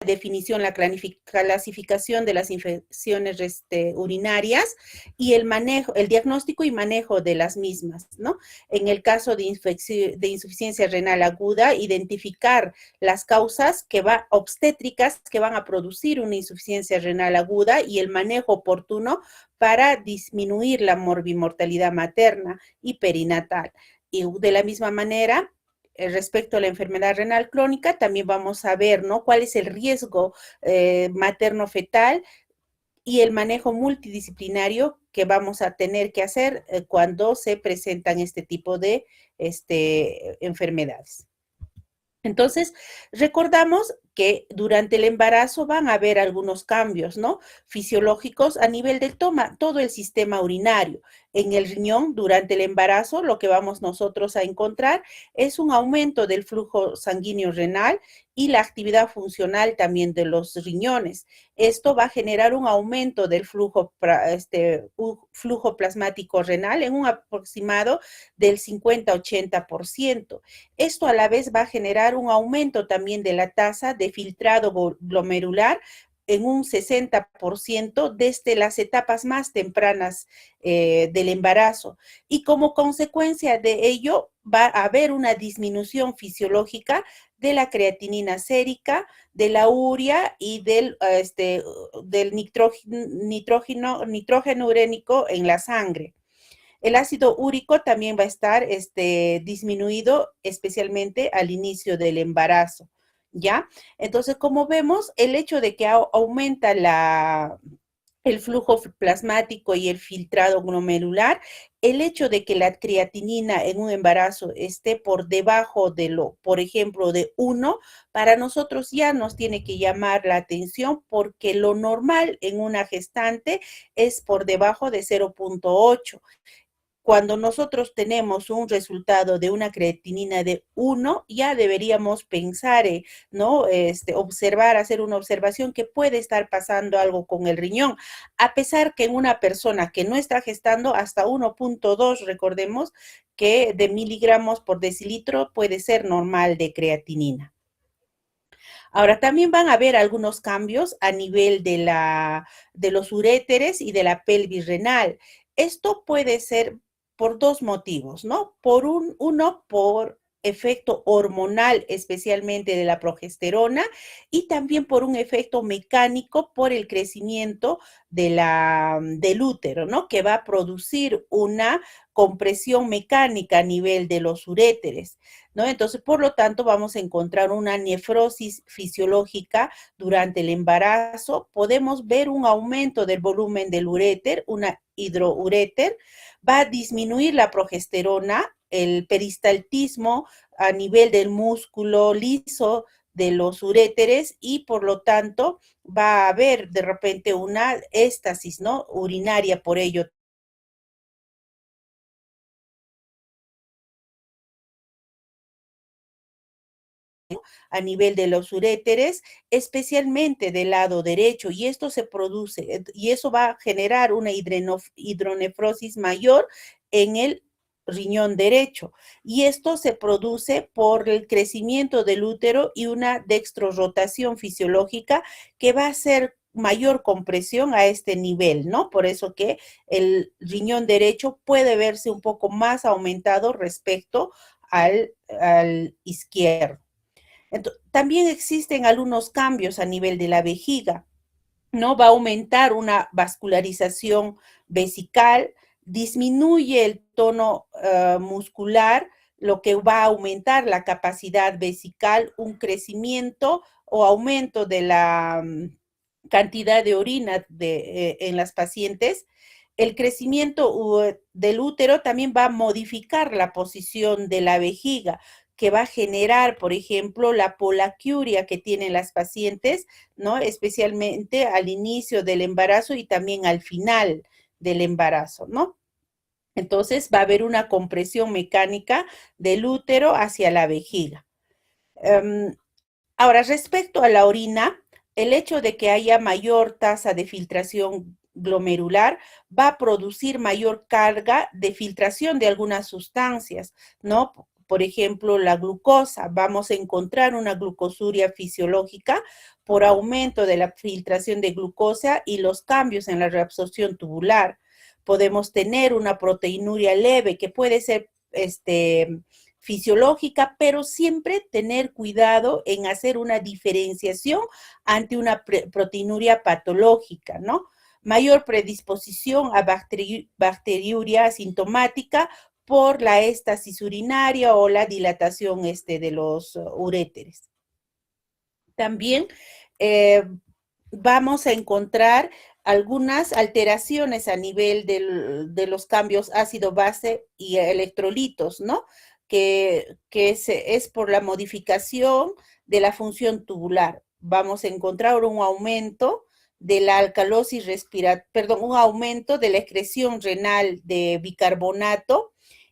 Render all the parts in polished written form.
definición, la clasificación de las infecciones urinarias y el manejo, el diagnóstico y manejo de las mismas, ¿no? En el caso de insuficiencia renal aguda, identificar las causas obstétricas que van a producir una insuficiencia renal aguda y el manejo oportuno para disminuir la morbimortalidad materna y perinatal. Y de la misma manera, respecto a la enfermedad renal crónica, también vamos a ver, ¿no?, cuál es el riesgo materno-fetal y el manejo multidisciplinario que vamos a tener que hacer cuando se presentan este tipo de enfermedades. Entonces, recordamos que durante el embarazo van a haber algunos cambios, ¿no?, fisiológicos a nivel del todo el sistema urinario. En el riñón, durante el embarazo, lo que vamos nosotros a encontrar es un aumento del flujo sanguíneo renal y la actividad funcional también de los riñones. Esto va a generar un aumento del flujo plasmático renal en un aproximado del 50-80%. Esto a la vez va a generar un aumento también de la tasa de filtrado glomerular en un 60% desde las etapas más tempranas del embarazo. Y como consecuencia de ello, va a haber una disminución fisiológica de la creatinina sérica, de la urea y del nitrógeno urénico en la sangre. El ácido úrico también va a estar disminuido, especialmente al inicio del embarazo, ¿ya? Entonces, como vemos, el hecho de que aumenta el flujo plasmático y el filtrado glomerular, el hecho de que la creatinina en un embarazo esté por debajo de por ejemplo, de 1, para nosotros ya nos tiene que llamar la atención porque lo normal en una gestante es por debajo de 0,8. Cuando nosotros tenemos un resultado de una creatinina de 1, ya deberíamos pensar, ¿no?, observar, hacer una observación que puede estar pasando algo con el riñón, a pesar que en una persona que no está gestando hasta 1,2, recordemos que de miligramos por decilitro puede ser normal de creatinina. Ahora, también van a haber algunos cambios a nivel de los uréteres y de la pelvis renal. Esto puede ser por dos motivos, ¿no? Uno, por efecto hormonal, especialmente de la progesterona, y también por un efecto mecánico por el crecimiento del útero, ¿no?, que va a producir una compresión mecánica a nivel de los uréteres, ¿no? Entonces, por lo tanto, vamos a encontrar una nefrosis fisiológica durante el embarazo. Podemos ver un aumento del volumen del uréter, una hidrouréter, va a disminuir la progesterona, el peristaltismo a nivel del músculo liso de los uréteres y por lo tanto va a haber de repente una éstasis, ¿no?, urinaria por ello. A nivel de los uréteres, especialmente del lado derecho, y esto se produce, y eso va a generar una hidronefrosis mayor en el riñón derecho, y esto se produce por el crecimiento del útero y una dextrorrotación fisiológica que va a hacer mayor compresión a este nivel, ¿no? Por eso que el riñón derecho puede verse un poco más aumentado respecto al izquierdo. También existen algunos cambios a nivel de la vejiga, ¿no? Va a aumentar una vascularización vesical, disminuye el tono muscular, lo que va a aumentar la capacidad vesical, un crecimiento o aumento de la cantidad de orina en las pacientes. El crecimiento del útero también va a modificar la posición de la vejiga, que va a generar, por ejemplo, la polaquiuria que tienen las pacientes, ¿no?, especialmente al inicio del embarazo y también al final del embarazo, ¿no? Entonces va a haber una compresión mecánica del útero hacia la vejiga. Ahora, respecto a la orina, el hecho de que haya mayor tasa de filtración glomerular va a producir mayor carga de filtración de algunas sustancias, ¿no? por ejemplo, la glucosa. Vamos a encontrar una glucosuria fisiológica por aumento de la filtración de glucosa y los cambios en la reabsorción tubular. Podemos tener una proteinuria leve que puede ser fisiológica, pero siempre tener cuidado en hacer una diferenciación ante una proteinuria patológica, ¿no? Mayor predisposición a bacteriuria asintomática por la éstasis urinaria o la dilatación de los uréteres. También eh, vamos a encontrar algunas alteraciones a nivel de los cambios ácido-base y electrolitos, ¿no? Es por la modificación de la función tubular. Vamos a encontrar un aumento de la alcalosis respiratoria, perdón, un aumento de la excreción renal de bicarbonato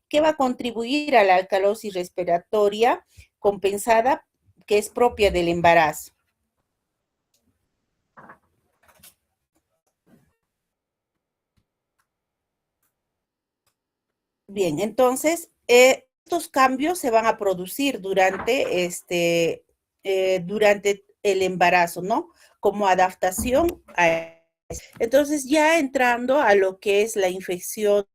que va a contribuir a la alcalosis respiratoria compensada que es propia del embarazo. Bien, entonces, estos cambios se van a producir durante el embarazo, ¿no? Como adaptación a... Entonces, ya entrando a lo que es la infección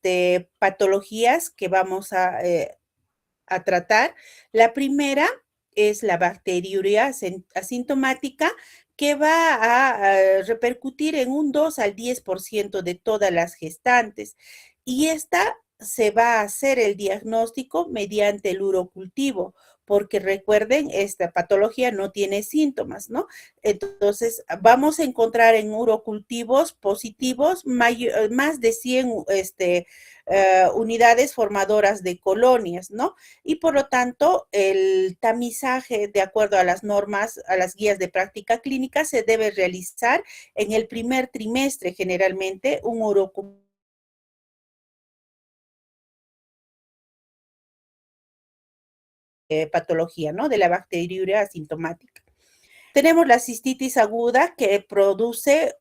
de patologías que vamos a tratar, la primera es la bacteriuria asintomática, que va a repercutir en un 2 al 10% de todas las gestantes. Y esta se va a hacer el diagnóstico mediante el urocultivo, porque recuerden, esta patología no tiene síntomas, ¿no? Entonces, vamos a encontrar en urocultivos positivos más de 100 unidades formadoras de colonias, ¿no? Y por lo tanto, el tamizaje, de acuerdo a las normas, a las guías de práctica clínica, se debe realizar en el primer trimestre, generalmente, un urocultivo patología, ¿no? De la bacteriuria asintomática. Tenemos la cistitis aguda que produce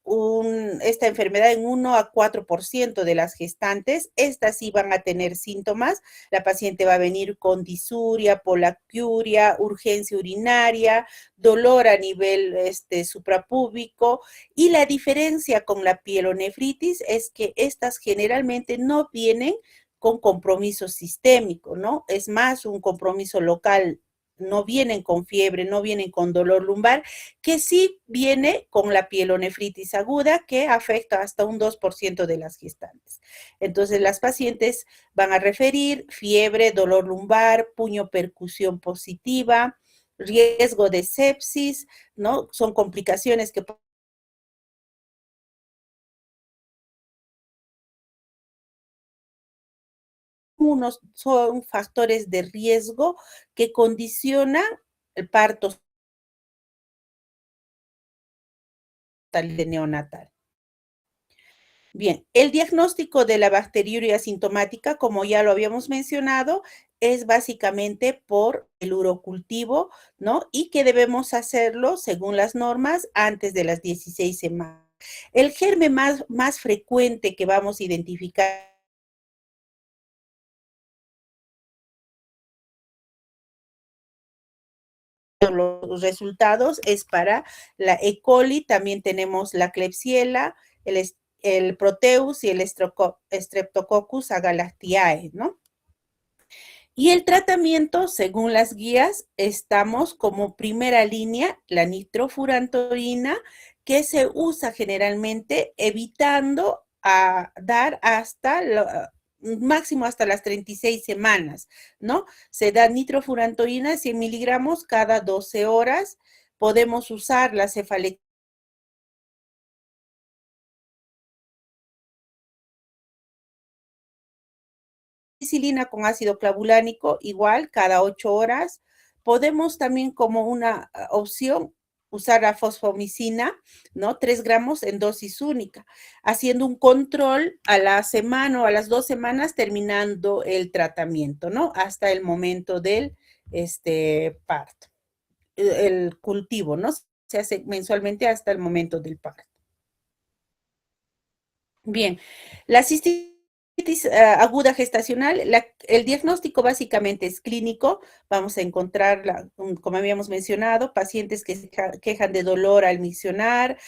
esta enfermedad en 1 a 4% de las gestantes. Estas sí van a tener síntomas. La paciente va a venir con disuria, polaquiuria, urgencia urinaria, dolor a nivel suprapúbico. Y la diferencia con la pielonefritis es que estas generalmente no vienen con compromiso sistémico, ¿no? Es más un compromiso local, no vienen con fiebre, no vienen con dolor lumbar, que sí viene con la pielonefritis aguda, que afecta hasta un 2% de las gestantes. Entonces, las pacientes van a referir fiebre, dolor lumbar, puño percusión positiva, riesgo de sepsis, ¿no? Son complicaciones que unos son factores de riesgo que condicionan el parto de neonatal. Bien, el diagnóstico de la bacteriuria asintomática, como ya lo habíamos mencionado, es básicamente por el urocultivo, ¿no? Y que debemos hacerlo según las normas antes de las 16 semanas. El germen más frecuente que vamos a identificar los resultados es para la E. coli, también tenemos la Klebsiella, el Proteus y el Streptococcus agalactiae, ¿no? Y el tratamiento, según las guías, estamos como primera línea la nitrofurantoína, que se usa generalmente evitando dar hasta máximo hasta las 36 semanas, ¿no? Se da nitrofurantoína 100 miligramos cada 12 horas. Podemos usar la cefalexina penicilina con ácido clavulánico, igual cada 8 horas. Podemos también como una opción usar la fosfomicina, ¿no? 3 gramos en dosis única, haciendo un control a la semana o a las 2 semanas terminando el tratamiento, ¿no? Hasta el momento del parto, el cultivo, ¿no? Se hace mensualmente hasta el momento del parto. Bien, la cistitis aguda gestacional, el diagnóstico básicamente es clínico. Vamos a encontrar, como habíamos mencionado, pacientes que se quejan de dolor al miccionar,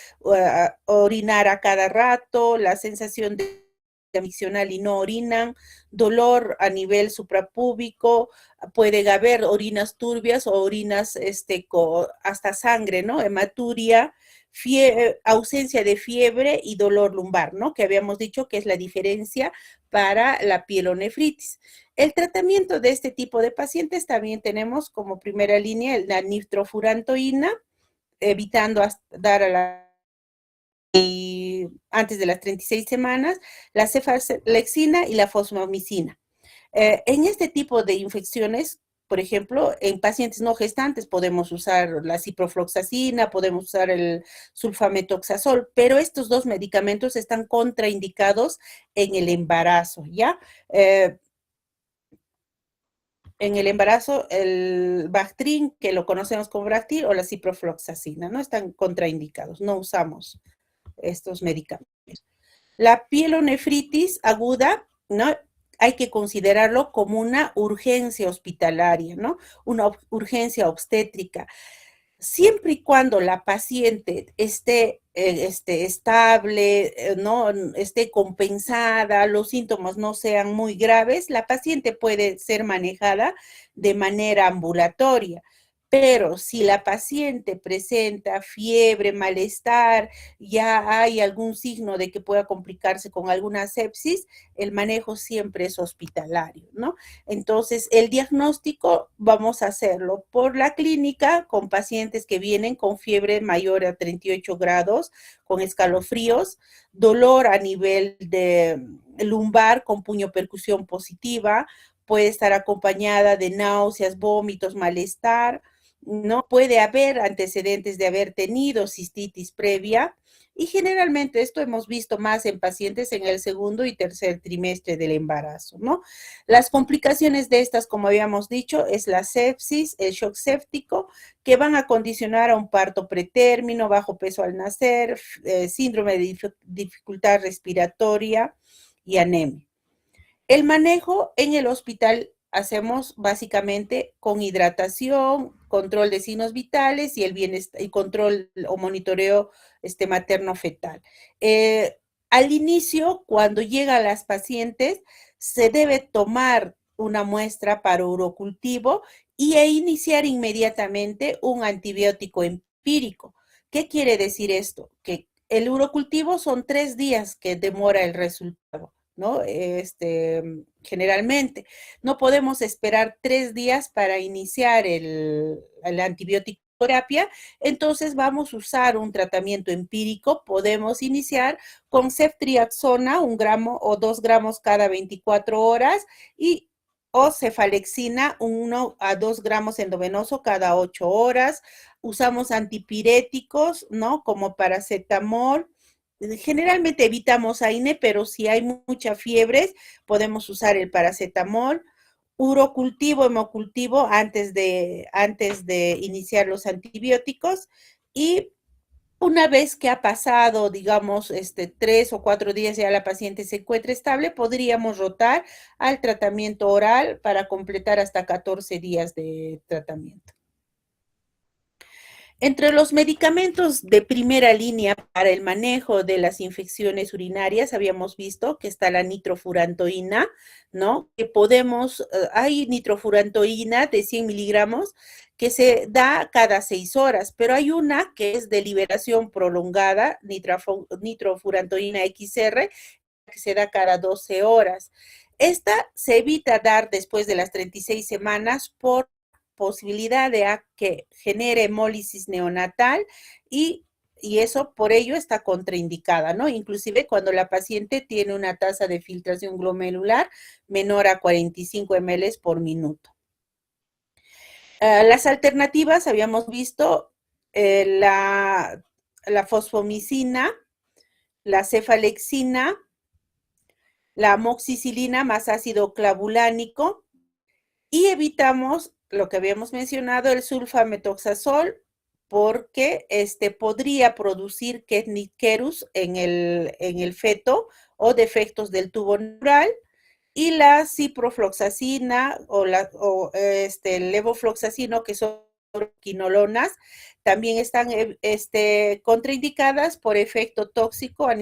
orinar a cada rato, la sensación de miccional y no orinan, dolor a nivel suprapúbico, puede haber orinas turbias o orinas hasta sangre, ¿no? Hematuria, ausencia de fiebre y dolor lumbar, ¿no? Que habíamos dicho que es la diferencia para la pielonefritis. El tratamiento de este tipo de pacientes también tenemos como primera línea la nitrofurantoína, evitando dar a la y antes de las 36 semanas, la cefalexina y la fosfomicina. En este tipo de infecciones, por ejemplo, en pacientes no gestantes podemos usar la ciprofloxacina, podemos usar el sulfametoxazol, pero estos dos medicamentos están contraindicados en el embarazo, ¿ya? Eh, en el embarazo, el Bactrim, que lo conocemos como Bactrim, o la ciprofloxacina, no están contraindicados, no usamos estos medicamentos. La pielonefritis aguda, ¿no? Hay que considerarlo como una urgencia hospitalaria, ¿no? Una urgencia obstétrica. Siempre y cuando la paciente esté estable, ¿no? Esté compensada, los síntomas no sean muy graves, la paciente puede ser manejada de manera ambulatoria. Pero si la paciente presenta fiebre, malestar, ya hay algún signo de que pueda complicarse con alguna sepsis, el manejo siempre es hospitalario, ¿no? Entonces, el diagnóstico vamos a hacerlo por la clínica con pacientes que vienen con fiebre mayor a 38 grados, con escalofríos, dolor a nivel de lumbar con puño percusión positiva, puede estar acompañada de náuseas, vómitos, malestar, no puede haber antecedentes de haber tenido cistitis previa y generalmente esto hemos visto más en pacientes en el segundo y tercer trimestre del embarazo, ¿no? Las complicaciones de estas, como habíamos dicho, es la sepsis, el shock séptico, que van a condicionar a un parto pretérmino, bajo peso al nacer, síndrome de dificultad respiratoria y anemia. El manejo en el hospital hacemos básicamente con hidratación, control de signos vitales y el bienestar y control o monitoreo materno-fetal. Al inicio, cuando llegan las pacientes, se debe tomar una muestra para urocultivo e iniciar inmediatamente un antibiótico empírico. ¿Qué quiere decir esto? Que el urocultivo son 3 días que demora el resultado. ¿No? Generalmente. No podemos esperar 3 días para iniciar la antibiótico terapia, entonces vamos a usar un tratamiento empírico, podemos iniciar con ceftriaxona, 1 gramo o 2 gramos cada 24 horas y o cefalexina, 1 a 2 gramos endovenoso cada 8 horas. Usamos antipiréticos, ¿no? Como paracetamol. Generalmente evitamos AINE, pero si hay mucha fiebre, podemos usar el paracetamol, urocultivo, hemocultivo antes de iniciar los antibióticos y una vez que ha pasado, digamos, 3 o 4 días ya la paciente se encuentra estable, podríamos rotar al tratamiento oral para completar hasta 14 días de tratamiento. Entre los medicamentos de primera línea para el manejo de las infecciones urinarias, habíamos visto que está la nitrofurantoína, ¿no? Que hay nitrofurantoína de 100 miligramos que se da cada 6 horas, pero hay una que es de liberación prolongada, nitrofurantoína XR, que se da cada 12 horas. Esta se evita dar después de las 36 semanas por posibilidad de que genere hemólisis neonatal y eso por ello está contraindicada, ¿no? Inclusive cuando la paciente tiene una tasa de filtración glomerular menor a 45 ml por minuto. Las alternativas habíamos visto la fosfomicina, la cefalexina, la amoxicilina más ácido clavulánico y evitamos lo que habíamos mencionado, el sulfametoxazol porque podría producir kernicterus en el feto o defectos del tubo neural, y la ciprofloxacina o levofloxacino, que son quinolonas, también están contraindicadas por efecto tóxico a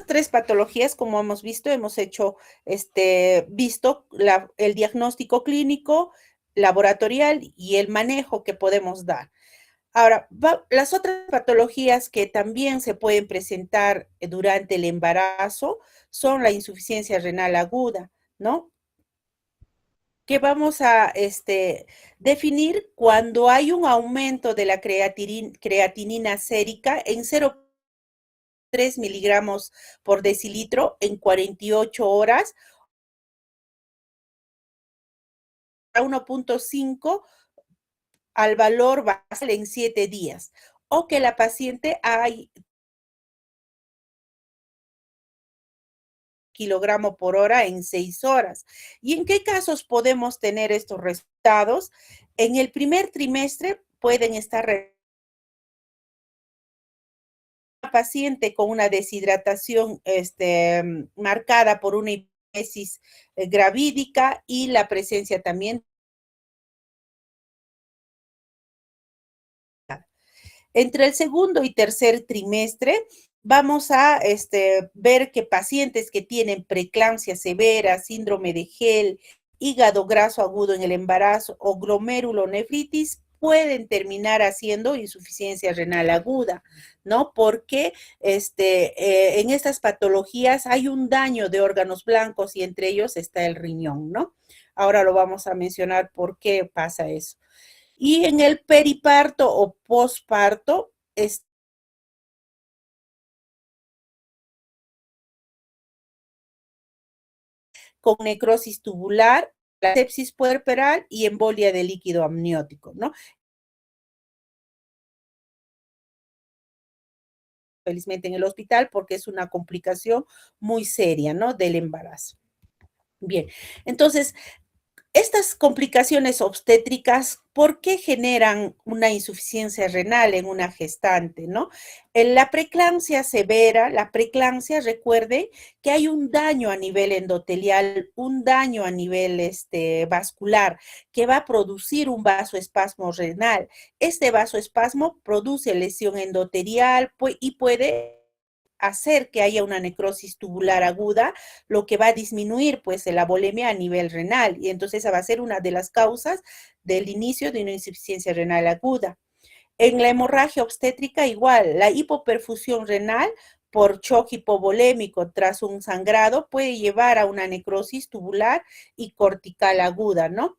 tres patologías, como hemos visto, visto el diagnóstico clínico, laboratorial y el manejo que podemos dar. Ahora, las otras patologías que también se pueden presentar durante el embarazo son la insuficiencia renal aguda, ¿no? Que vamos a definir cuando hay un aumento de la creatinina sérica en 0,3 miligramos por decilitro en 48 horas, a 1,5 al valor basal en 7 días, o que la paciente hay kilogramo por hora en 6 horas. ¿Y en qué casos podemos tener estos resultados? En el primer trimestre pueden estar una paciente con una deshidratación marcada por una hipotesis gravídica y la presencia también. Entre el segundo y tercer trimestre vamos a ver que pacientes que tienen preeclampsia severa, síndrome de Gel, hígado graso agudo en el embarazo o glomerulonefritis pueden terminar haciendo insuficiencia renal aguda, ¿no? Porque en estas patologías hay un daño de órganos blancos y entre ellos está el riñón, ¿no? Ahora lo vamos a mencionar por qué pasa eso. Y en el periparto o posparto, con necrosis tubular, la sepsis puerperal y embolia de líquido amniótico, ¿no? Felizmente en el hospital porque es una complicación muy seria, ¿no? Del embarazo. Bien, entonces, estas complicaciones obstétricas, ¿por qué generan una insuficiencia renal en una gestante, no? En la preeclampsia severa, la preeclampsia, recuerde que hay un daño a nivel endotelial, un daño a nivel vascular, que va a producir un vasoespasmo renal. Este vasoespasmo produce lesión endotelial y puede hacer que haya una necrosis tubular aguda, lo que va a disminuir pues la volemia a nivel renal, y entonces esa va a ser una de las causas del inicio de una insuficiencia renal aguda. En la hemorragia obstétrica igual, la hipoperfusión renal por shock hipovolémico tras un sangrado puede llevar a una necrosis tubular y cortical aguda, ¿no?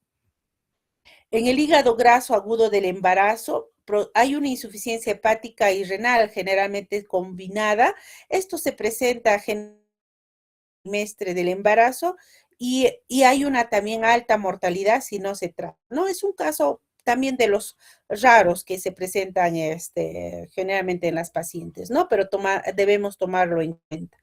En el hígado graso agudo del embarazo hay una insuficiencia hepática y renal generalmente combinada. Esto se presenta en el trimestre del embarazo y hay una también alta mortalidad si no se trata. No es un caso también de los raros que se presentan generalmente en las pacientes, ¿no? Pero debemos tomarlo en cuenta.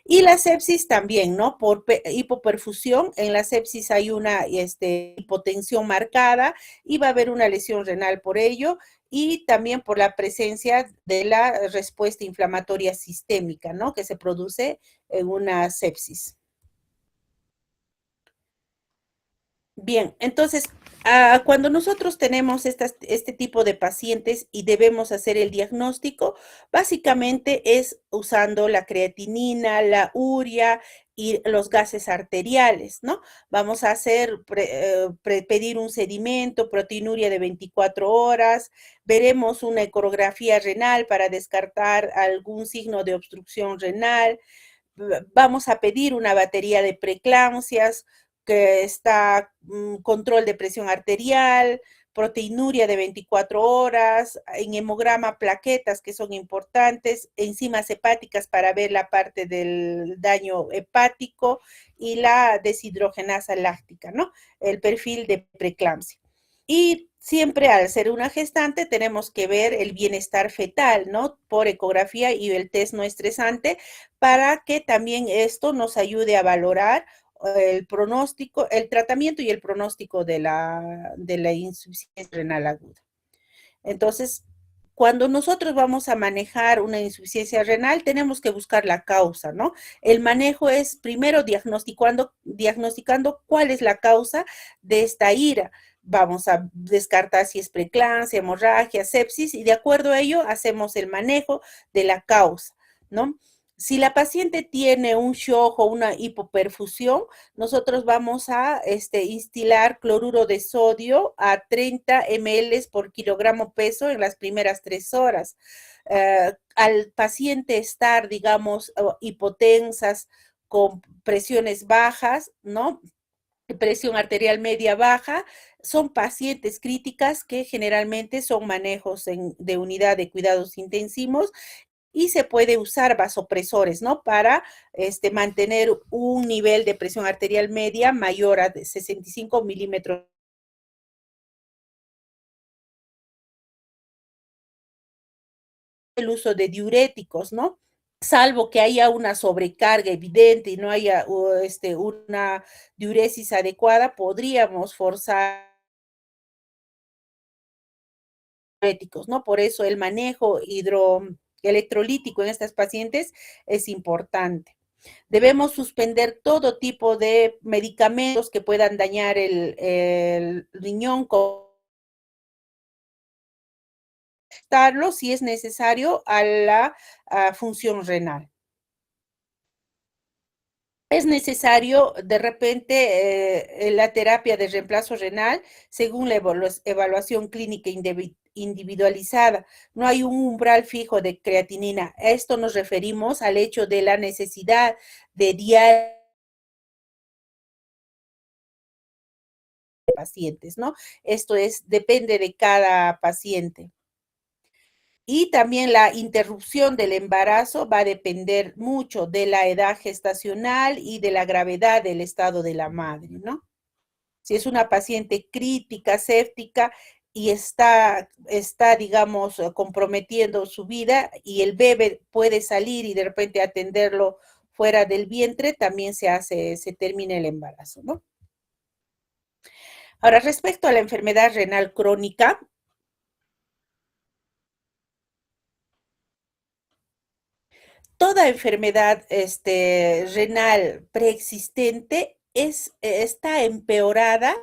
Y la sepsis también, ¿no? Por hipoperfusión, en la sepsis hay una hipotensión marcada y va a haber una lesión renal por ello, y también por la presencia de la respuesta inflamatoria sistémica, ¿no? Que se produce en una sepsis. Bien, entonces, cuando nosotros tenemos este tipo de pacientes y debemos hacer el diagnóstico, básicamente es usando la creatinina, la urea y los gases arteriales, ¿no? Vamos a pedir un sedimento, proteinuria de 24 horas, veremos una ecografía renal para descartar algún signo de obstrucción renal, vamos a pedir una batería de preeclampsias, que está control de presión arterial, proteinuria de 24 horas, en hemograma plaquetas que son importantes, enzimas hepáticas para ver la parte del daño hepático y la deshidrogenasa láctica, ¿no? El perfil de preeclampsia. Y siempre al ser una gestante tenemos que ver el bienestar fetal, ¿no? Por ecografía y el test no estresante, para que también esto nos ayude a valorar el pronóstico, el tratamiento y el pronóstico de la insuficiencia renal aguda. Entonces, cuando nosotros vamos a manejar una insuficiencia renal, tenemos que buscar la causa, ¿no? El manejo es primero diagnosticando cuál es la causa de esta ira. Vamos a descartar si es preeclampsia, hemorragia, sepsis, y de acuerdo a ello hacemos el manejo de la causa, ¿no? Si la paciente tiene un shock o una hipoperfusión, nosotros vamos a instilar cloruro de sodio a 30 ml por kilogramo peso en las primeras 3 horas. Al paciente estar, digamos, hipotensas, con presiones bajas, ¿no? Presión arterial media baja, son pacientes críticas que generalmente son manejos de unidad de cuidados intensivos y se puede usar vasopresores, ¿no? Para mantener un nivel de presión arterial media mayor a 65 milímetros. El uso de diuréticos, ¿no? Salvo que haya una sobrecarga evidente y no haya una diuresis adecuada, podríamos forzar diuréticos, ¿no? Por eso el manejo hidroelectrolítico en estas pacientes es importante. Debemos suspender todo tipo de medicamentos que puedan dañar el riñón, si es necesario a la función renal. Es necesario de repente la terapia de reemplazo renal según la evaluación clínica individualizada. No hay un umbral fijo de creatinina. A esto nos referimos al hecho de la necesidad de diario de pacientes, ¿no? Esto depende de cada paciente. Y también la interrupción del embarazo va a depender mucho de la edad gestacional y de la gravedad del estado de la madre, ¿no? Si es una paciente crítica, séptica y digamos, comprometiendo su vida y el bebé puede salir y de repente atenderlo fuera del vientre, también se termina el embarazo, ¿no? Ahora, respecto a la enfermedad renal crónica, toda enfermedad renal preexistente está empeorada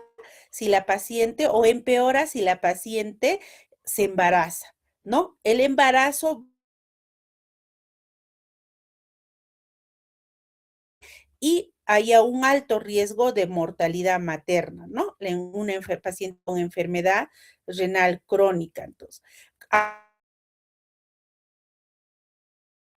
si la paciente o empeora si la paciente se embaraza, ¿no? El embarazo y haya un alto riesgo de mortalidad materna, ¿no? En una paciente con enfermedad renal crónica. Entonces,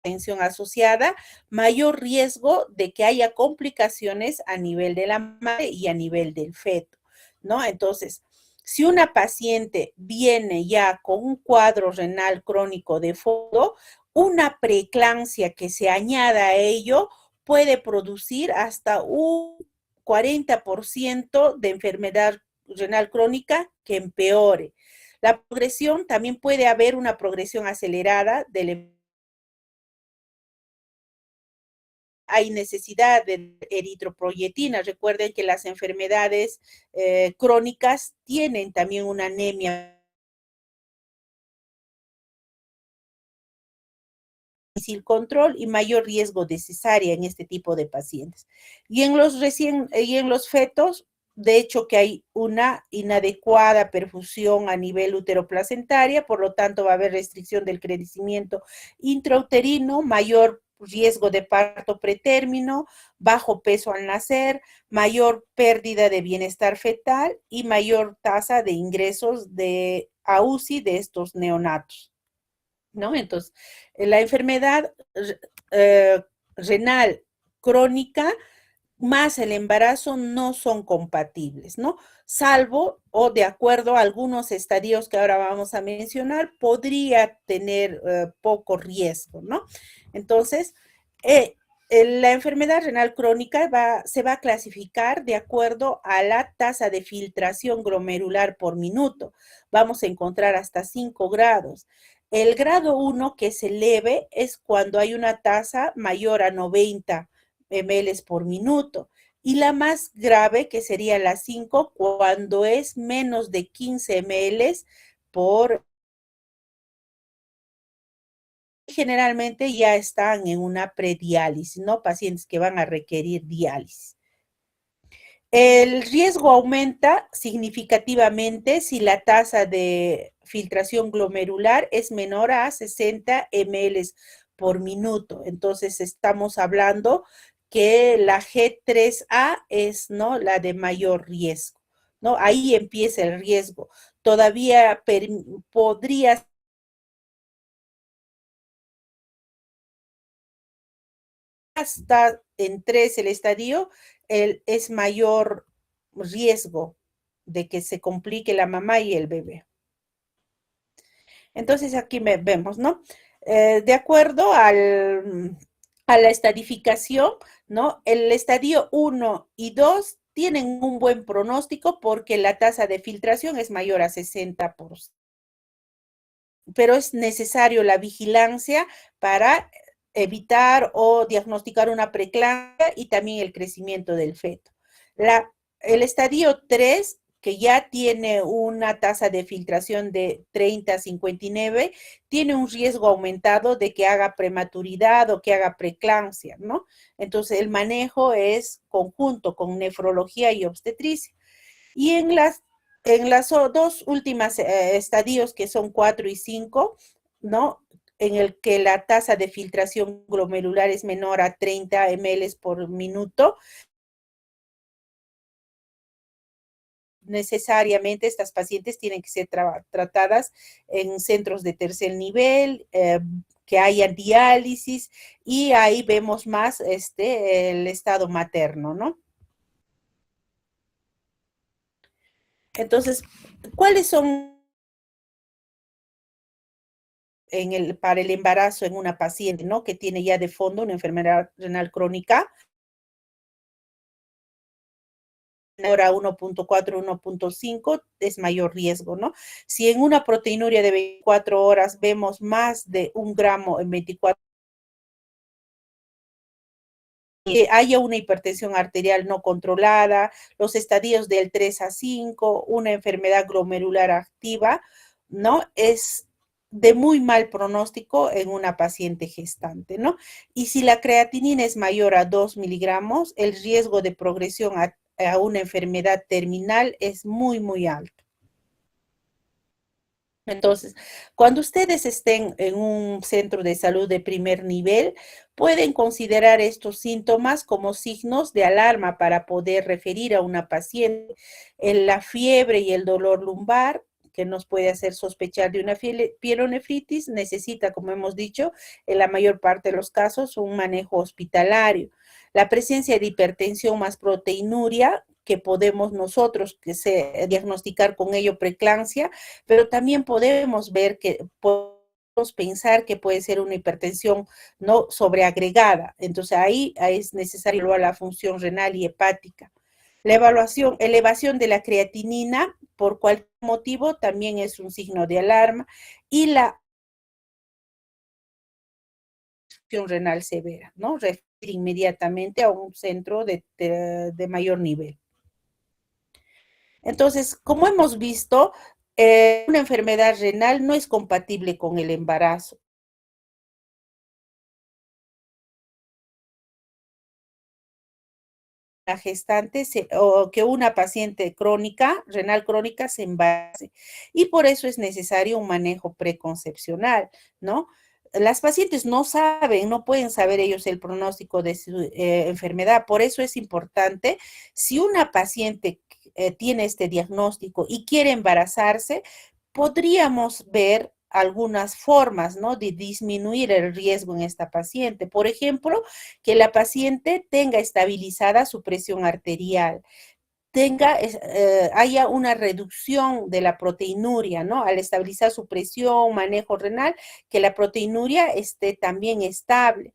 tensión asociada, mayor riesgo de que haya complicaciones a nivel de la madre y a nivel del feto, ¿no? Entonces, si una paciente viene ya con un cuadro renal crónico de fondo, una preeclampsia que se añada a ello puede producir hasta un 40% de enfermedad renal crónica que empeore. La progresión, también puede haber una progresión acelerada del hay necesidad de eritroproyetina. Recuerden que las enfermedades crónicas tienen también una anemia difícil control y mayor riesgo de cesárea en este tipo de pacientes. Y en los fetos, de hecho que hay una inadecuada perfusión a nivel uteroplacentaria, por lo tanto va a haber restricción del crecimiento intrauterino, mayor riesgo de parto pretérmino, bajo peso al nacer, mayor pérdida de bienestar fetal y mayor tasa de ingresos a UCI de estos neonatos, ¿no? Entonces, la enfermedad renal crónica más el embarazo no son compatibles, ¿no? Salvo o de acuerdo a algunos estadios que ahora vamos a mencionar, podría tener poco riesgo, ¿no? Entonces, la enfermedad renal crónica se va a clasificar de acuerdo a la tasa de filtración glomerular por minuto. Vamos a encontrar hasta 5 grados. El grado 1, que es el leve, es cuando hay una tasa mayor a 90 ml por minuto. Y la más grave, que sería la 5, cuando es menos de 15 ml por, generalmente ya están en una prediálisis, ¿no? Pacientes que van a requerir diálisis. El riesgo aumenta significativamente si la tasa de filtración glomerular es menor a 60 ml por minuto. Entonces estamos hablando que la G3A es, ¿no?, la de mayor riesgo, ¿no? Ahí empieza el riesgo. Todavía podría hasta en 3 el estadio, es mayor riesgo de que se complique la mamá y el bebé. Entonces aquí vemos, ¿no? De acuerdo a la estadificación, ¿no? El estadio 1 y 2 tienen un buen pronóstico porque la tasa de filtración es mayor a 60%, pero es necesario la vigilancia para evitar o diagnosticar una preeclampsia y también el crecimiento del feto. El estadio 3, que ya tiene una tasa de filtración de 30 a 59, tiene un riesgo aumentado de que haga prematuridad o que haga preeclampsia, ¿no? Entonces, el manejo es conjunto con nefrología y obstetricia. Y en las dos últimas estadios, que son 4 y 5, ¿no? En el que la tasa de filtración glomerular es menor a 30 ml por minuto, necesariamente estas pacientes tienen que ser tratadas en centros de tercer nivel, que haya diálisis, y ahí vemos más el estado materno, ¿no? Entonces, ¿cuáles son para el embarazo en una paciente, ¿no?, que tiene ya de fondo una enfermedad renal crónica? Ahora 1.4, 1.5 es mayor riesgo, ¿no? Si en una proteinuria de 24 horas vemos más de 1 gramo en 24, que haya una hipertensión arterial no controlada, los estadios del 3 a 5, una enfermedad glomerular activa, ¿no? Es de muy mal pronóstico en una paciente gestante, ¿no? Y si la creatinina es mayor a 2 miligramos, el riesgo de progresión a una enfermedad terminal es muy, muy alto. Entonces, cuando ustedes estén en un centro de salud de primer nivel, pueden considerar estos síntomas como signos de alarma para poder referir a una paciente. La fiebre y el dolor lumbar, que nos puede hacer sospechar de una pielonefritis, necesita, como hemos dicho, en la mayor parte de los casos, un manejo hospitalario. La presencia de hipertensión más proteinuria, que podemos nosotros diagnosticar con ello preeclampsia, pero también podemos ver que podemos pensar que puede ser una hipertensión no sobreagregada. Entonces ahí es necesario evaluar la función renal y hepática. La elevación de la creatinina por cualquier motivo también es un signo de alarma, y la función renal severa, ¿no? Referir inmediatamente a un centro de mayor nivel. Entonces, como hemos visto, una enfermedad renal no es compatible con el embarazo. La gestante o que una paciente crónica, renal crónica, se embarace. Y por eso es necesario un manejo preconcepcional, ¿no? Las pacientes no saben, no pueden saber ellos el pronóstico de su enfermedad. Por eso es importante, si una paciente tiene este diagnóstico y quiere embarazarse, podríamos ver algunas formas, ¿no?, de disminuir el riesgo en esta paciente. Por ejemplo, que la paciente tenga estabilizada su presión arterial, haya una reducción de la proteinuria, ¿no? Al estabilizar su presión, manejo renal, que la proteinuria esté también estable.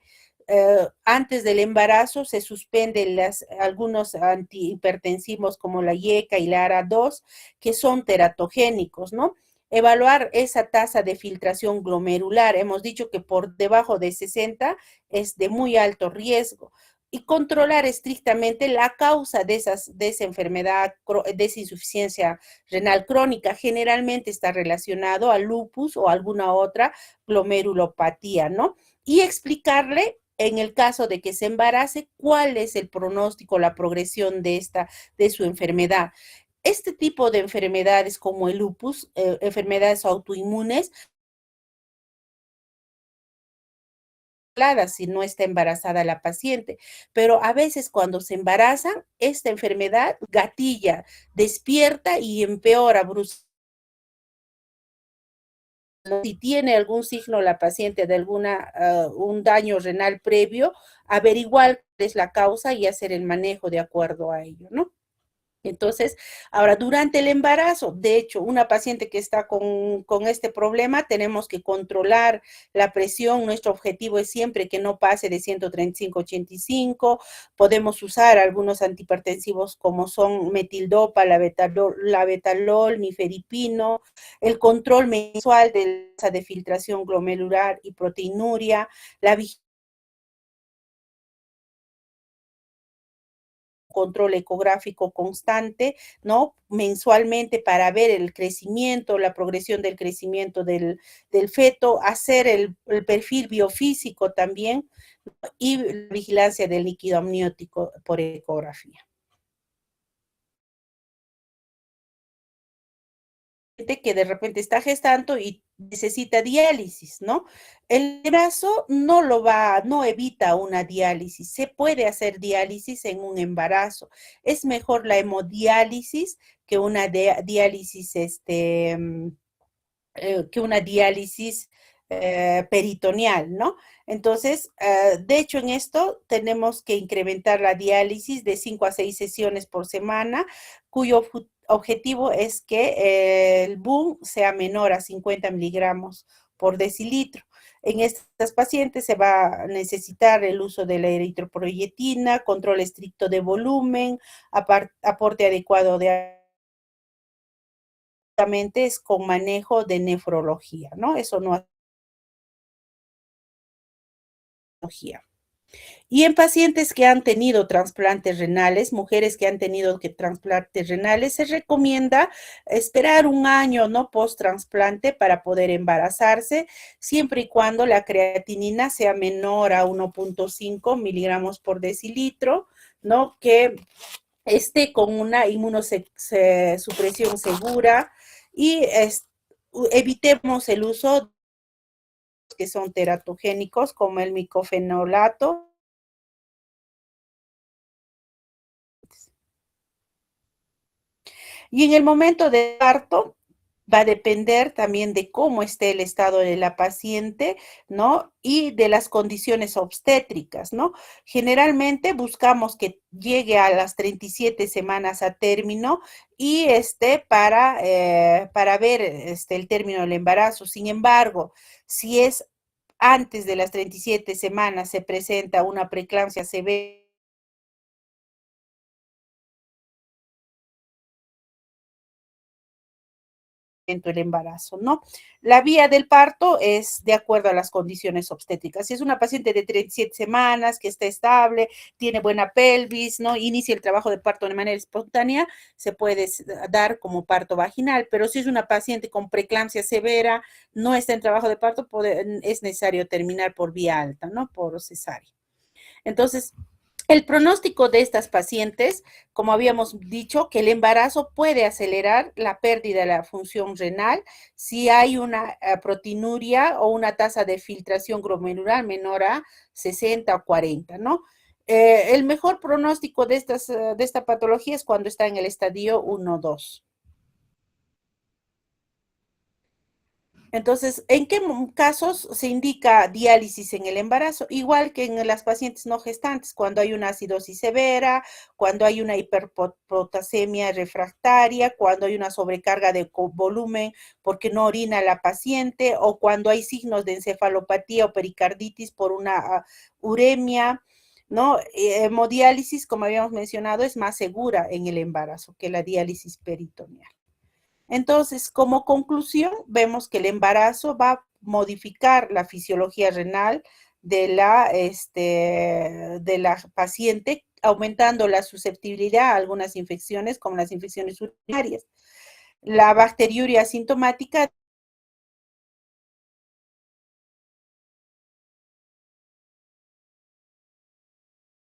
Antes del embarazo se suspenden algunos antihipertensivos como la IECA y la ARA2, que son teratogénicos, ¿no? Evaluar esa tasa de filtración glomerular. Hemos dicho que por debajo de 60 es de muy alto riesgo. y controlar estrictamente la causa de esa enfermedad, de esa insuficiencia renal crónica. Generalmente está relacionado al lupus o alguna otra glomerulopatía, ¿no? Y explicarle en el caso de que se embarace, cuál es el pronóstico, la progresión de su enfermedad. Este tipo de enfermedades como el lupus, enfermedades autoinmunes, si no está embarazada la paciente, pero a veces cuando se embarazan, esta enfermedad gatilla, despierta y empeora bruscamente. Si tiene algún signo la paciente de un daño renal previo, averiguar cuál es la causa y hacer el manejo de acuerdo a ello, ¿no? Entonces, ahora, durante el embarazo, de hecho, una paciente que está con este problema, tenemos que controlar la presión. Nuestro objetivo es siempre que no pase de 135-85. Podemos usar algunos antihipertensivos como son metildopa, la betalol, nifedipino, el control mensual de la de filtración glomerular y proteinuria, la vigilancia, control ecográfico constante, ¿no? Mensualmente para ver el crecimiento, la progresión del crecimiento del feto, hacer el perfil biofísico también y vigilancia del líquido amniótico por ecografía. Que de repente está gestando y necesita diálisis, ¿no? El embarazo no evita una diálisis, se puede hacer diálisis en un embarazo. Es mejor la hemodiálisis que una diálisis, que una diálisis peritoneal, ¿no? Entonces, de hecho, en esto tenemos que incrementar la diálisis de 5 a 6 sesiones por semana, cuyo objetivo es que el boom sea menor a 50 miligramos por decilitro. En estas pacientes se va a necesitar el uso de la eritropoyetina, control estricto de volumen, aporte adecuado de es con manejo de nefrología, ¿no? Eso no es nefrología. Y en pacientes que han tenido trasplantes renales, mujeres que han tenido trasplantes renales, se recomienda esperar un año, ¿no? Post-trasplante para poder embarazarse, siempre y cuando la creatinina sea menor a 1.5 miligramos por decilitro, ¿no? Que esté con una inmunosupresión segura y evitemos el uso que son teratogénicos como el micofenolato. Y en el momento de parto va a depender también de cómo esté el estado de la paciente, ¿no? Y de las condiciones obstétricas, ¿no? Generalmente buscamos que llegue a las 37 semanas a término y para ver el término del embarazo. Sin embargo, si es antes de las 37 semanas se presenta una preeclampsia severa, el embarazo, ¿no? La vía del parto es de acuerdo a las condiciones obstétricas. Si es una paciente de 37 semanas, que está estable, tiene buena pelvis, ¿no? Inicia el trabajo de parto de manera espontánea, se puede dar como parto vaginal, pero si es una paciente con preeclampsia severa, no está en trabajo de parto, es necesario terminar por vía alta, ¿no? Por cesárea. Entonces, el pronóstico de estas pacientes, como habíamos dicho, que el embarazo puede acelerar la pérdida de la función renal si hay una proteinuria o una tasa de filtración glomerular menor a 60 o 40, ¿no? El mejor pronóstico de esta patología es cuando está en el estadio 1-2. Entonces, ¿en qué casos se indica diálisis en el embarazo? Igual que en las pacientes no gestantes, cuando hay una acidosis severa, cuando hay una hiperpotasemia refractaria, cuando hay una sobrecarga de volumen porque no orina la paciente, o cuando hay signos de encefalopatía o pericarditis por una uremia, ¿no? Hemodiálisis, como habíamos mencionado, es más segura en el embarazo que la diálisis peritoneal. Entonces, como conclusión, vemos que el embarazo va a modificar la fisiología renal, de la paciente, aumentando la susceptibilidad a algunas infecciones, como las infecciones urinarias. La bacteriuria asintomática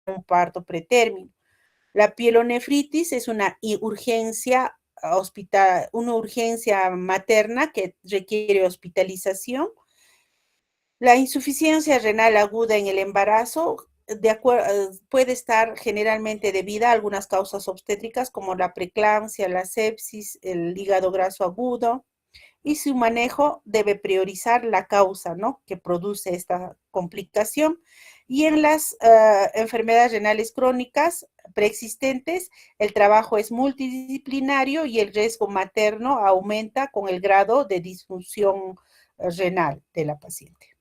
un parto pretérmino. La pielonefritis es una urgencia materna que requiere hospitalización. La insuficiencia renal aguda en el embarazo puede estar generalmente debida a algunas causas obstétricas como la preeclampsia, la sepsis, el hígado graso agudo, y su manejo debe priorizar la causa, ¿no?, que produce esta complicación. Y en las enfermedades renales crónicas preexistentes, el trabajo es multidisciplinario y el riesgo materno aumenta con el grado de disfunción renal de la paciente.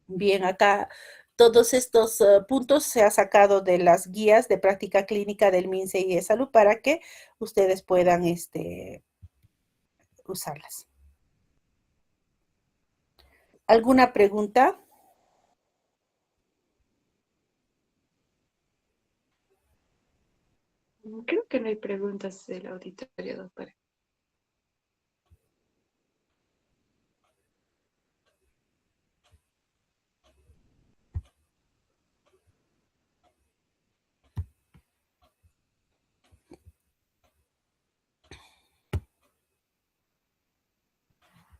Bien, acá todos estos puntos se ha sacado de las guías de práctica clínica del MINSE y de salud para que ustedes puedan usarlas. ¿Alguna pregunta? Creo que no hay preguntas del auditorio, doctora.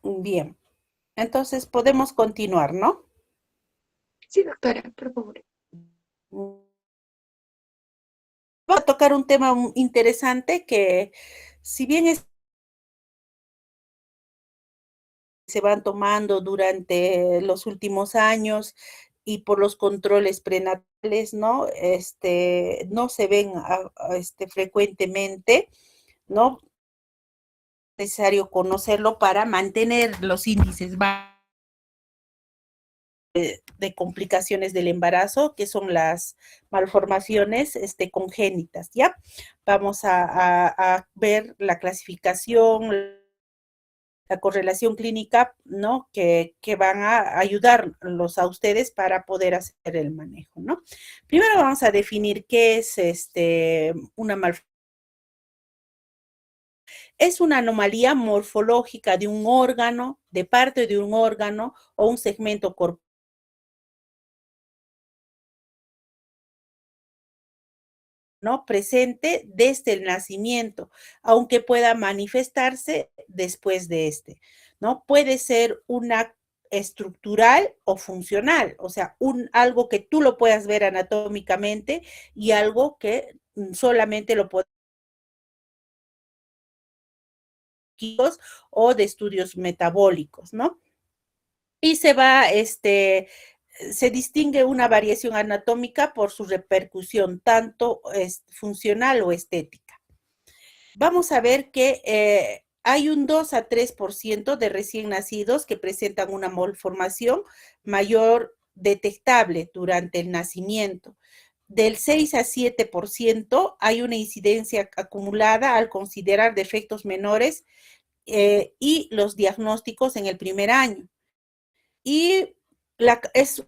Bien, entonces podemos continuar, ¿no? Sí, doctora, por favor. Vamos a tocar un tema interesante que, si bien se van tomando durante los últimos años y por los controles prenatales, ¿no? No se ven frecuentemente, ¿no? Es necesario conocerlo para mantener los índices bajos de complicaciones del embarazo, que son las malformaciones congénitas, ¿ya? Vamos a ver la clasificación, la correlación clínica, ¿no? Que van a ayudarlos a ustedes para poder hacer el manejo, ¿no? Primero vamos a definir qué es una malformación. Es una anomalía morfológica de un órgano, de parte de un órgano o un segmento corporal, ¿no?, presente desde el nacimiento, aunque pueda manifestarse después de ¿no? Puede ser una estructural o funcional, o sea, algo que tú lo puedas ver anatómicamente y algo que solamente lo puedes o de estudios metabólicos, ¿no? Y se distingue una variación anatómica por su repercusión tanto funcional o estética. Vamos a ver que hay un 2 a 3% de recién nacidos que presentan una malformación mayor detectable durante el nacimiento. Del 6 a 7% hay una incidencia acumulada al considerar defectos menores y los diagnósticos en el primer año. Y es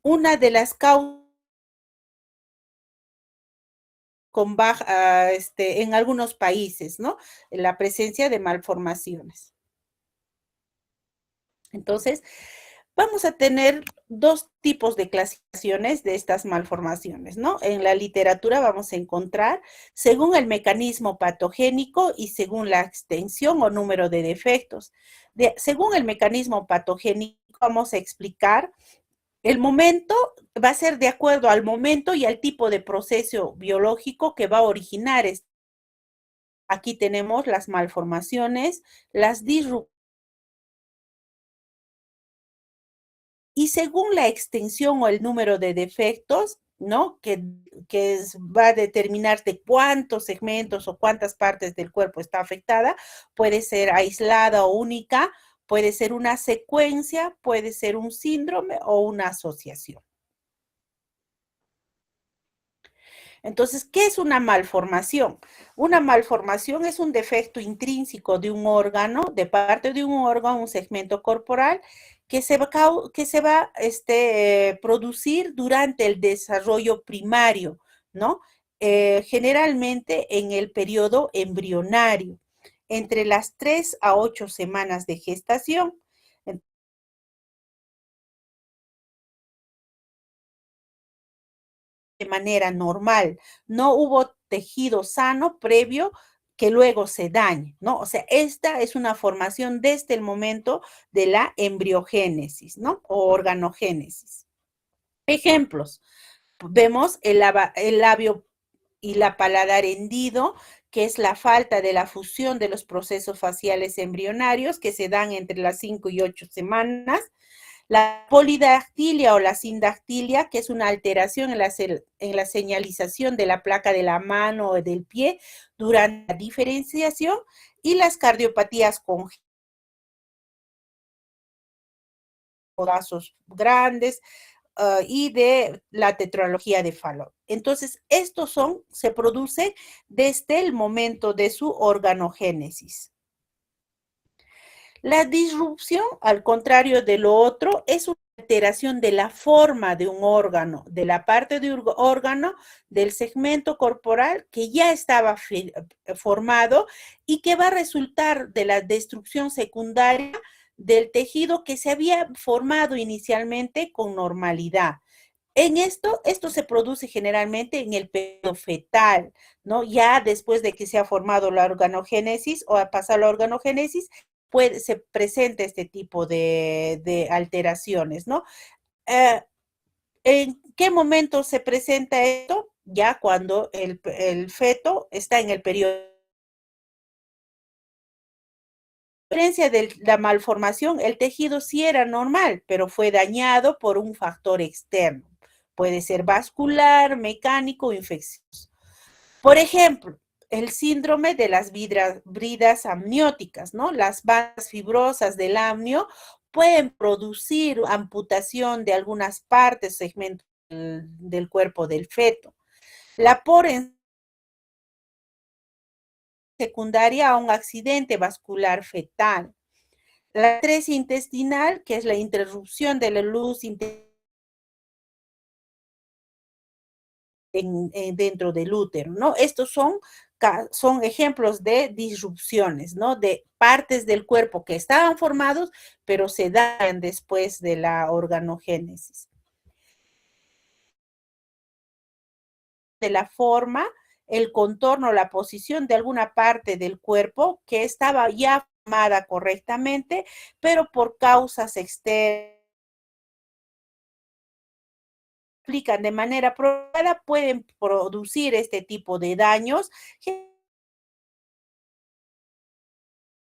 una de las causas con baja, en algunos países, ¿no? La presencia de malformaciones. Entonces, vamos a tener dos tipos de clasificaciones de estas malformaciones, ¿no? En la literatura vamos a encontrar según el mecanismo patogénico y según la extensión o número de defectos. Según el mecanismo patogénico, vamos a explicar el momento, va a ser de acuerdo al momento y al tipo de proceso biológico que va a originar. Aquí tenemos las malformaciones, las disrupciones, y según la extensión o el número de defectos, ¿no? Va a determinar de cuántos segmentos o cuántas partes del cuerpo está afectada, puede ser aislada o única, puede ser una secuencia, puede ser un síndrome o una asociación. Entonces, ¿qué es una malformación? Una malformación es un defecto intrínseco de un órgano, de parte de un órgano, un segmento corporal, que se va producir durante el desarrollo primario, ¿no? Generalmente en el periodo embrionario, entre las 3 a 8 semanas de gestación. De manera normal, no hubo tejido sano previo que luego se dañe, ¿no? O sea, esta es una formación desde el momento de la embriogénesis, ¿no? O organogénesis. Ejemplos, vemos el labio y la paladar hendido, que es la falta de la fusión de los procesos faciales embrionarios que se dan entre las 5 y 8 semanas. La polidactilia o la sindactilia, que es una alteración en la señalización de la placa de la mano o del pie durante la diferenciación, y las cardiopatías congénitas, brazos grandes, y de la tetralogía de Fallot. Entonces, se produce desde el momento de su organogénesis. La disrupción, al contrario de lo otro, es una alteración de la forma de un órgano, de la parte de un órgano, del segmento corporal que ya estaba formado y que va a resultar de la destrucción secundaria del tejido que se había formado inicialmente con normalidad. Esto se produce generalmente en el periodo fetal, ¿no? Ya después de que se ha formado la organogénesis o ha pasado la organogénesis, se presenta este tipo de alteraciones, ¿no? Eh, ¿En qué momento se presenta esto? Ya cuando el feto está en el periodo. A diferencia de la malformación, el tejido sí era normal, pero fue dañado por un factor externo. Puede ser vascular, mecánico o infeccioso. Por ejemplo, el síndrome de las bridas amnióticas, ¿no? Las bandas fibrosas del amnio pueden producir amputación de algunas partes, segmentos del cuerpo del feto. La poren secundaria a un accidente vascular fetal. La atresia intestinal, que es la interrupción de la luz dentro del útero, ¿no? Estos son ejemplos de disrupciones, ¿no? De partes del cuerpo que estaban formados, pero se dan después de la organogénesis. De la forma, el contorno, la posición de alguna parte del cuerpo que estaba ya formada correctamente, pero por causas externas aplican de manera prolongada, pueden producir este tipo de daños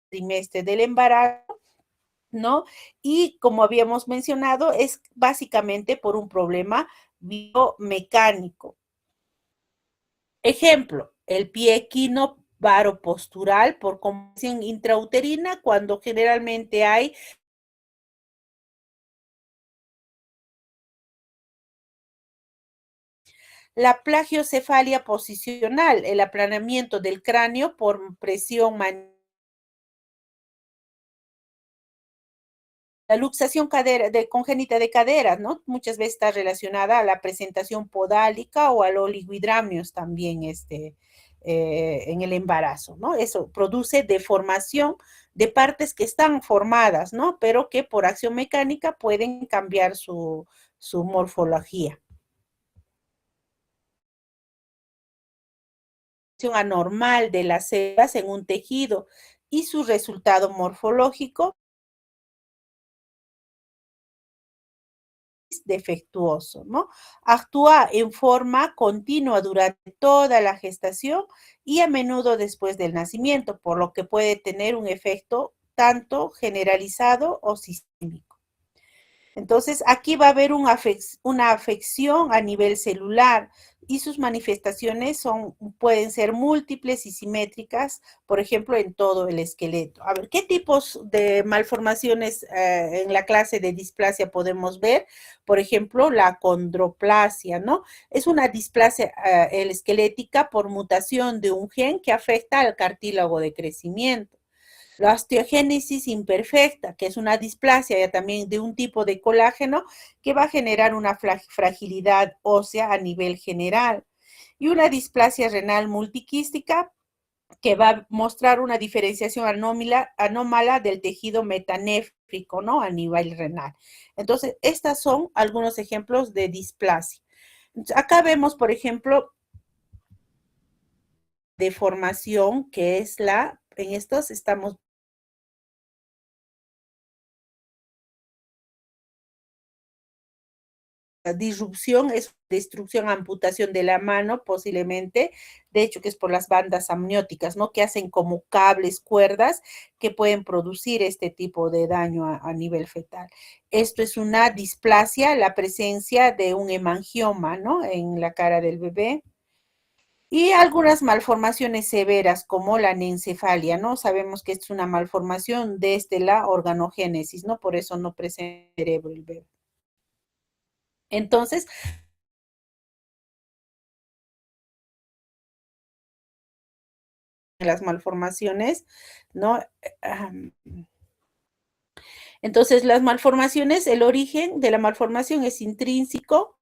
trimestre del embarazo, ¿no? Y como habíamos mencionado, es básicamente por un problema biomecánico. Ejemplo, el pie equino varopostural por compresión intrauterina cuando generalmente hay la plagiocefalia posicional, el aplanamiento del cráneo por presión la luxación congénita de caderas, ¿no? Muchas veces está relacionada a la presentación podálica o al oligohidramnios también en el embarazo, ¿no? Eso produce deformación de partes que están formadas, ¿no? Pero que por acción mecánica pueden cambiar su morfología. Anormal de las células en un tejido y su resultado morfológico defectuoso, ¿no? Actúa en forma continua durante toda la gestación y a menudo después del nacimiento, por lo que puede tener un efecto tanto generalizado o sistémico. Entonces, aquí va a haber una afección a nivel celular y sus manifestaciones pueden ser múltiples y simétricas, por ejemplo, en todo el esqueleto. A ver, ¿qué tipos de malformaciones en la clase de displasia podemos ver? Por ejemplo, la condroplasia, ¿no? Es una displasia esquelética por mutación de un gen que afecta al cartílago de crecimiento. La osteogénesis imperfecta, que es una displasia ya también de un tipo de colágeno que va a generar una fragilidad ósea a nivel general. Y una displasia renal multiquística que va a mostrar una diferenciación anómala del tejido metanéfrico, ¿no? A nivel renal. Entonces, estos son algunos ejemplos de displasia. Entonces, acá vemos, por ejemplo, deformación, que es en estos estamos la disrupción es destrucción, amputación de la mano, posiblemente, de hecho que es por las bandas amnióticas, ¿no? Que hacen como cables, cuerdas, que pueden producir este tipo de daño a nivel fetal. Esto es una displasia, la presencia de un hemangioma, ¿no? En la cara del bebé. Y algunas malformaciones severas como la anencefalia, ¿no? Sabemos que es una malformación desde la organogénesis, ¿no? Por eso no presenta cerebro el bebé. Entonces, las malformaciones, ¿no? Entonces, las malformaciones, el origen de la malformación es intrínseco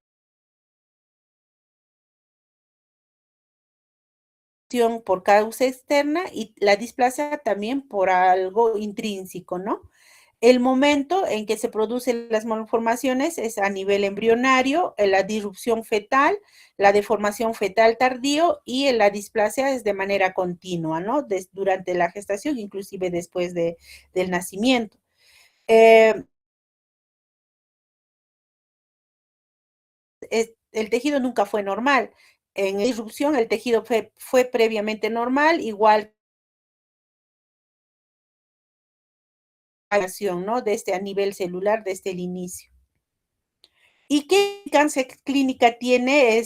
por causa externa y la displasia también por algo intrínseco, ¿no? El momento en que se producen las malformaciones es a nivel embrionario, en la disrupción fetal, la deformación fetal tardío y en la displasia es de manera continua, ¿no? Durante la gestación, inclusive después del nacimiento. Eh, el tejido nunca fue normal. En disrupción el tejido fue previamente normal, igual ¿no? Desde a nivel celular, desde el inicio. ¿Y qué cáncer clínica tiene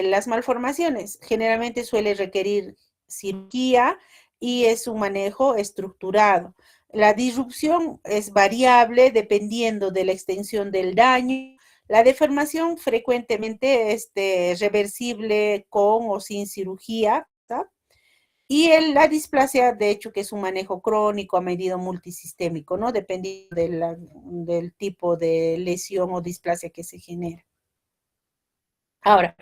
las malformaciones? Generalmente suele requerir cirugía y es un manejo estructurado. La disrupción es variable dependiendo de la extensión del daño. La deformación frecuentemente es reversible con o sin cirugía, ¿tá? Y la displasia, de hecho, que es un manejo crónico a medida multisistémico, ¿no? Dependiendo del tipo de lesión o displasia que se genera. Ahora,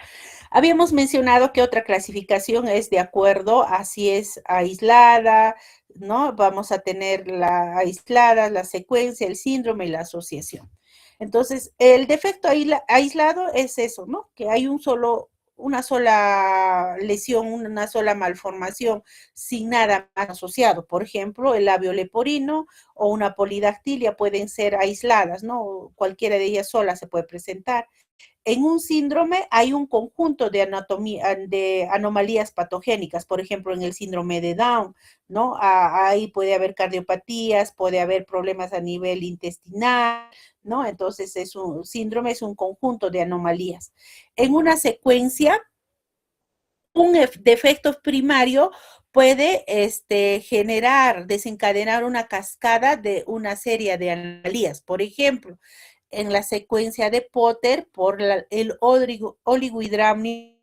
habíamos mencionado que otra clasificación es de acuerdo a si es aislada, ¿no? Vamos a tener la aislada, la secuencia, el síndrome y la asociación. Entonces, el defecto aislado es eso, ¿no? Que hay una sola lesión, una sola malformación sin nada más asociado. Por ejemplo, el labio leporino o una polidactilia pueden ser aisladas, ¿no? Cualquiera de ellas sola se puede presentar. En un síndrome hay un conjunto de anomalías patogénicas, por ejemplo, en el síndrome de Down, ¿no? Ahí puede haber cardiopatías, puede haber problemas a nivel intestinal, ¿no? Entonces, síndrome es un conjunto de anomalías. En una secuencia, un defecto primario puede desencadenar una cascada de una serie de anomalías. Por ejemplo, en la secuencia de Potter por el oligohidramnios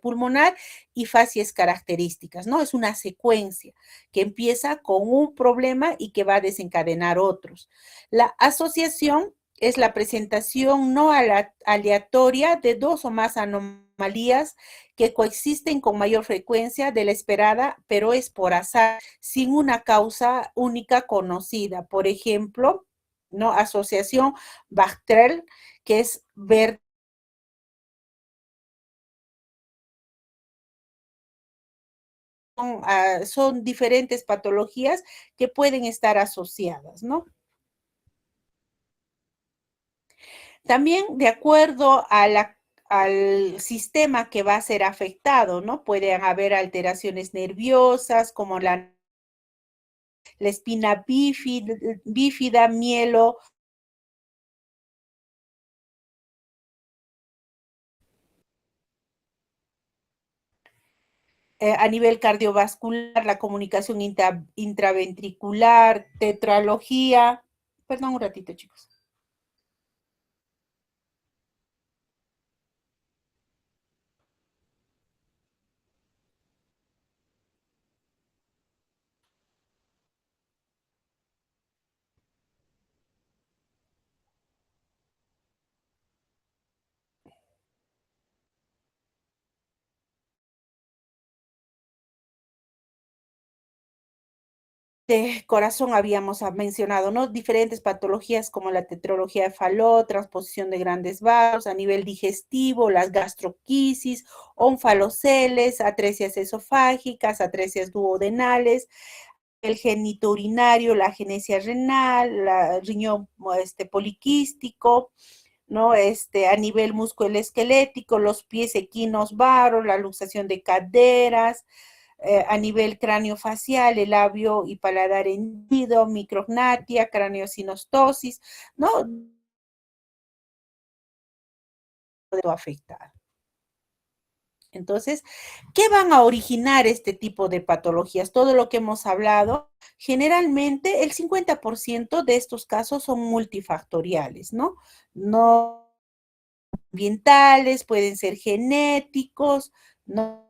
pulmonar y facies características, ¿no? Es una secuencia que empieza con un problema y que va a desencadenar otros. La asociación es la presentación no aleatoria de dos o más anomalías que coexisten con mayor frecuencia de la esperada, pero es por azar, sin una causa única conocida. Por ejemplo, ¿no? Asociación Bactrel, que es ver son diferentes patologías que pueden estar asociadas, ¿no? También de acuerdo al sistema que va a ser afectado, ¿no? Pueden haber alteraciones nerviosas como la espina bífida, mielo, a nivel cardiovascular, la comunicación intraventricular, tetralogía. Perdón un ratito, chicos. de corazón habíamos mencionado, ¿no? Diferentes patologías como la tetralogía de Fallot, transposición de grandes vasos, a nivel digestivo, las gastroquisis, onfaloceles, atresias esofágicas, atresias duodenales, el genito urinario, la agenesia renal, la riñón poliquístico, ¿no? A nivel musculoesquelético, los pies equinos varos, la luxación de caderas, a nivel craneofacial, el labio y paladar hendido, micrognatia, craneosinostosis, ¿no? Afectar. Entonces, ¿qué van a originar este tipo de patologías? Todo lo que hemos hablado, generalmente el 50% de estos casos son multifactoriales, ¿no? No ambientales, pueden ser genéticos, ¿no?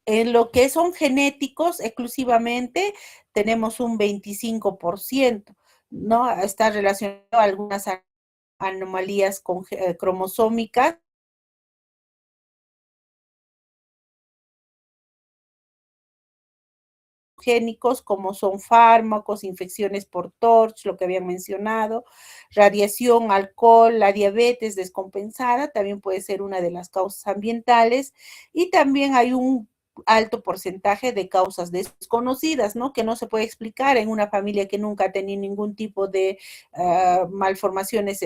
En lo que son genéticos exclusivamente, tenemos un 25%, ¿no? Está relacionado a algunas anomalías cromosómicas génicos, como son fármacos, infecciones por TORCH, lo que habían mencionado, radiación, alcohol, la diabetes descompensada, también puede ser una de las causas ambientales, y también hay un alto porcentaje de causas desconocidas, ¿no? Que no se puede explicar en una familia que nunca ha tenido ningún tipo de malformaciones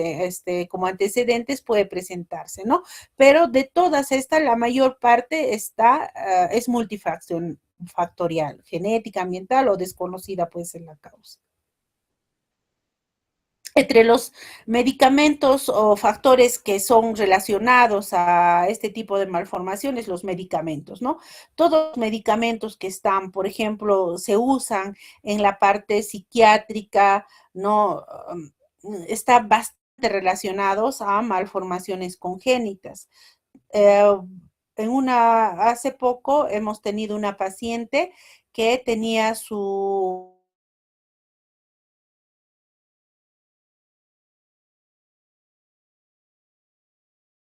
como antecedentes, puede presentarse, ¿no? Pero de todas estas, la mayor parte es multifactorial, genética, ambiental o desconocida puede ser la causa. Entre los medicamentos o factores que son relacionados a este tipo de malformaciones, los medicamentos, ¿no? Todos los medicamentos que están, por ejemplo, se usan en la parte psiquiátrica, ¿no? Están bastante relacionados a malformaciones congénitas. Eh, hace poco hemos tenido una paciente que tenía su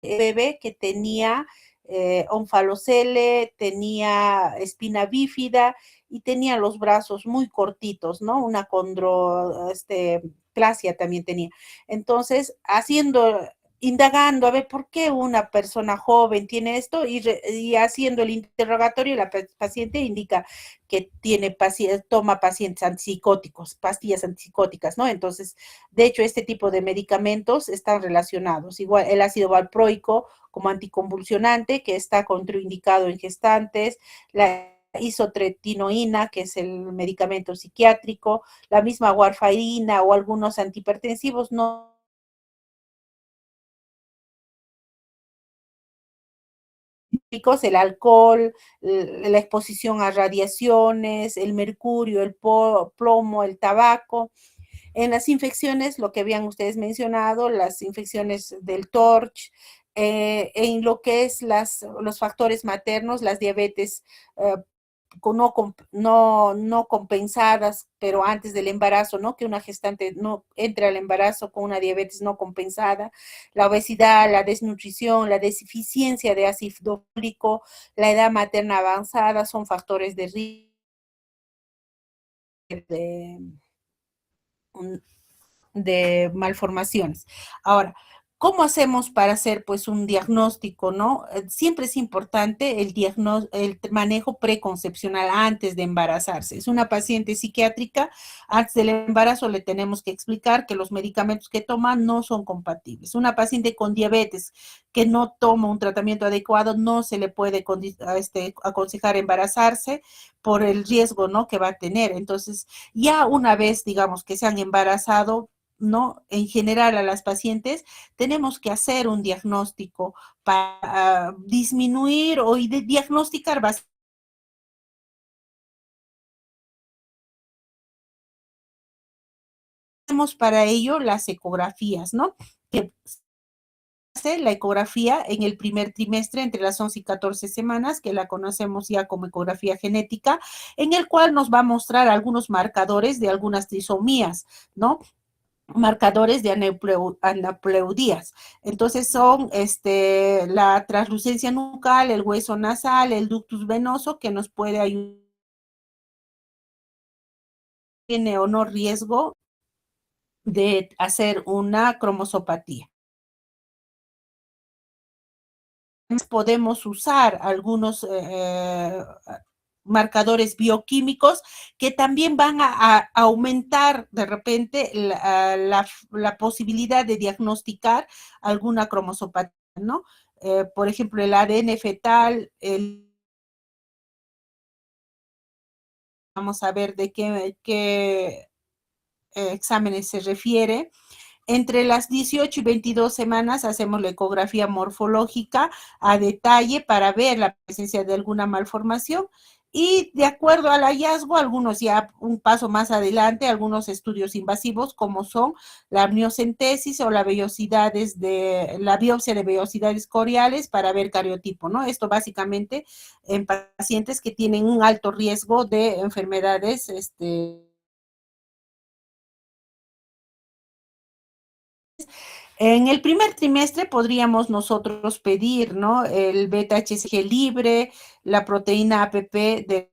bebé que tenía onfalocele, tenía espina bífida y tenía los brazos muy cortitos, ¿no? Una plasia también tenía. Entonces, indagando a ver por qué una persona joven tiene esto y haciendo el interrogatorio, la paciente indica que toma pacientes antipsicóticos, pastillas antipsicóticas, ¿no? Entonces, de hecho, este tipo de medicamentos están relacionados. Igual el ácido valproico como anticonvulsionante, que está contraindicado en gestantes, la isotretinoína, que es el medicamento psiquiátrico, la misma warfarina o algunos antihipertensivos no el alcohol, la exposición a radiaciones, el mercurio, el plomo, el tabaco. En las infecciones, lo que habían ustedes mencionado, las infecciones del TORCH, en lo que es los factores maternos, las diabetes no compensadas, pero antes del embarazo, ¿no? Que una gestante no entre al embarazo con una diabetes no compensada, la obesidad, la desnutrición, la deficiencia de ácido fólico, la edad materna avanzada son factores de riesgo de, de malformaciones. Ahora, ¿cómo hacemos para hacer pues un diagnóstico, no? Siempre es importante el manejo preconcepcional antes de embarazarse. Es una paciente psiquiátrica, antes del embarazo le tenemos que explicar que los medicamentos que toma no son compatibles. Una paciente con diabetes que no toma un tratamiento adecuado, no se le puede aconsejar embarazarse por el riesgo, ¿no? Que va a tener. Entonces, ya una vez, digamos, que se han embarazado, ¿no? En general a las pacientes tenemos que hacer un diagnóstico para disminuir o diagnosticar básicamente. Tenemos para ello las ecografías, ¿no? Que hace la ecografía en el primer trimestre entre las 11 y 14 semanas, que la conocemos ya como ecografía genética, en el cual nos va a mostrar algunos marcadores de algunas trisomías, ¿no? Marcadores de anapleudías. Entonces son la translucencia nucal, el hueso nasal, el ductus venoso, que nos puede ayudar tiene o no riesgo de hacer una cromosopatía. Podemos usar algunos marcadores bioquímicos que también van a aumentar de repente la posibilidad de diagnosticar alguna cromosopatía, ¿no? Por ejemplo, el ADN fetal, vamos a ver de qué exámenes se refiere. Entre las 18 y 22 semanas hacemos la ecografía morfológica a detalle para ver la presencia de alguna malformación y de acuerdo al hallazgo, algunos ya un paso más adelante, algunos estudios invasivos como son la amniocentesis o la biopsia de vellosidades coriales para ver cariotipo, ¿no? Esto básicamente en pacientes que tienen un alto riesgo de enfermedades, en el primer trimestre podríamos nosotros pedir, ¿no? El beta-HCG libre, la proteína APP de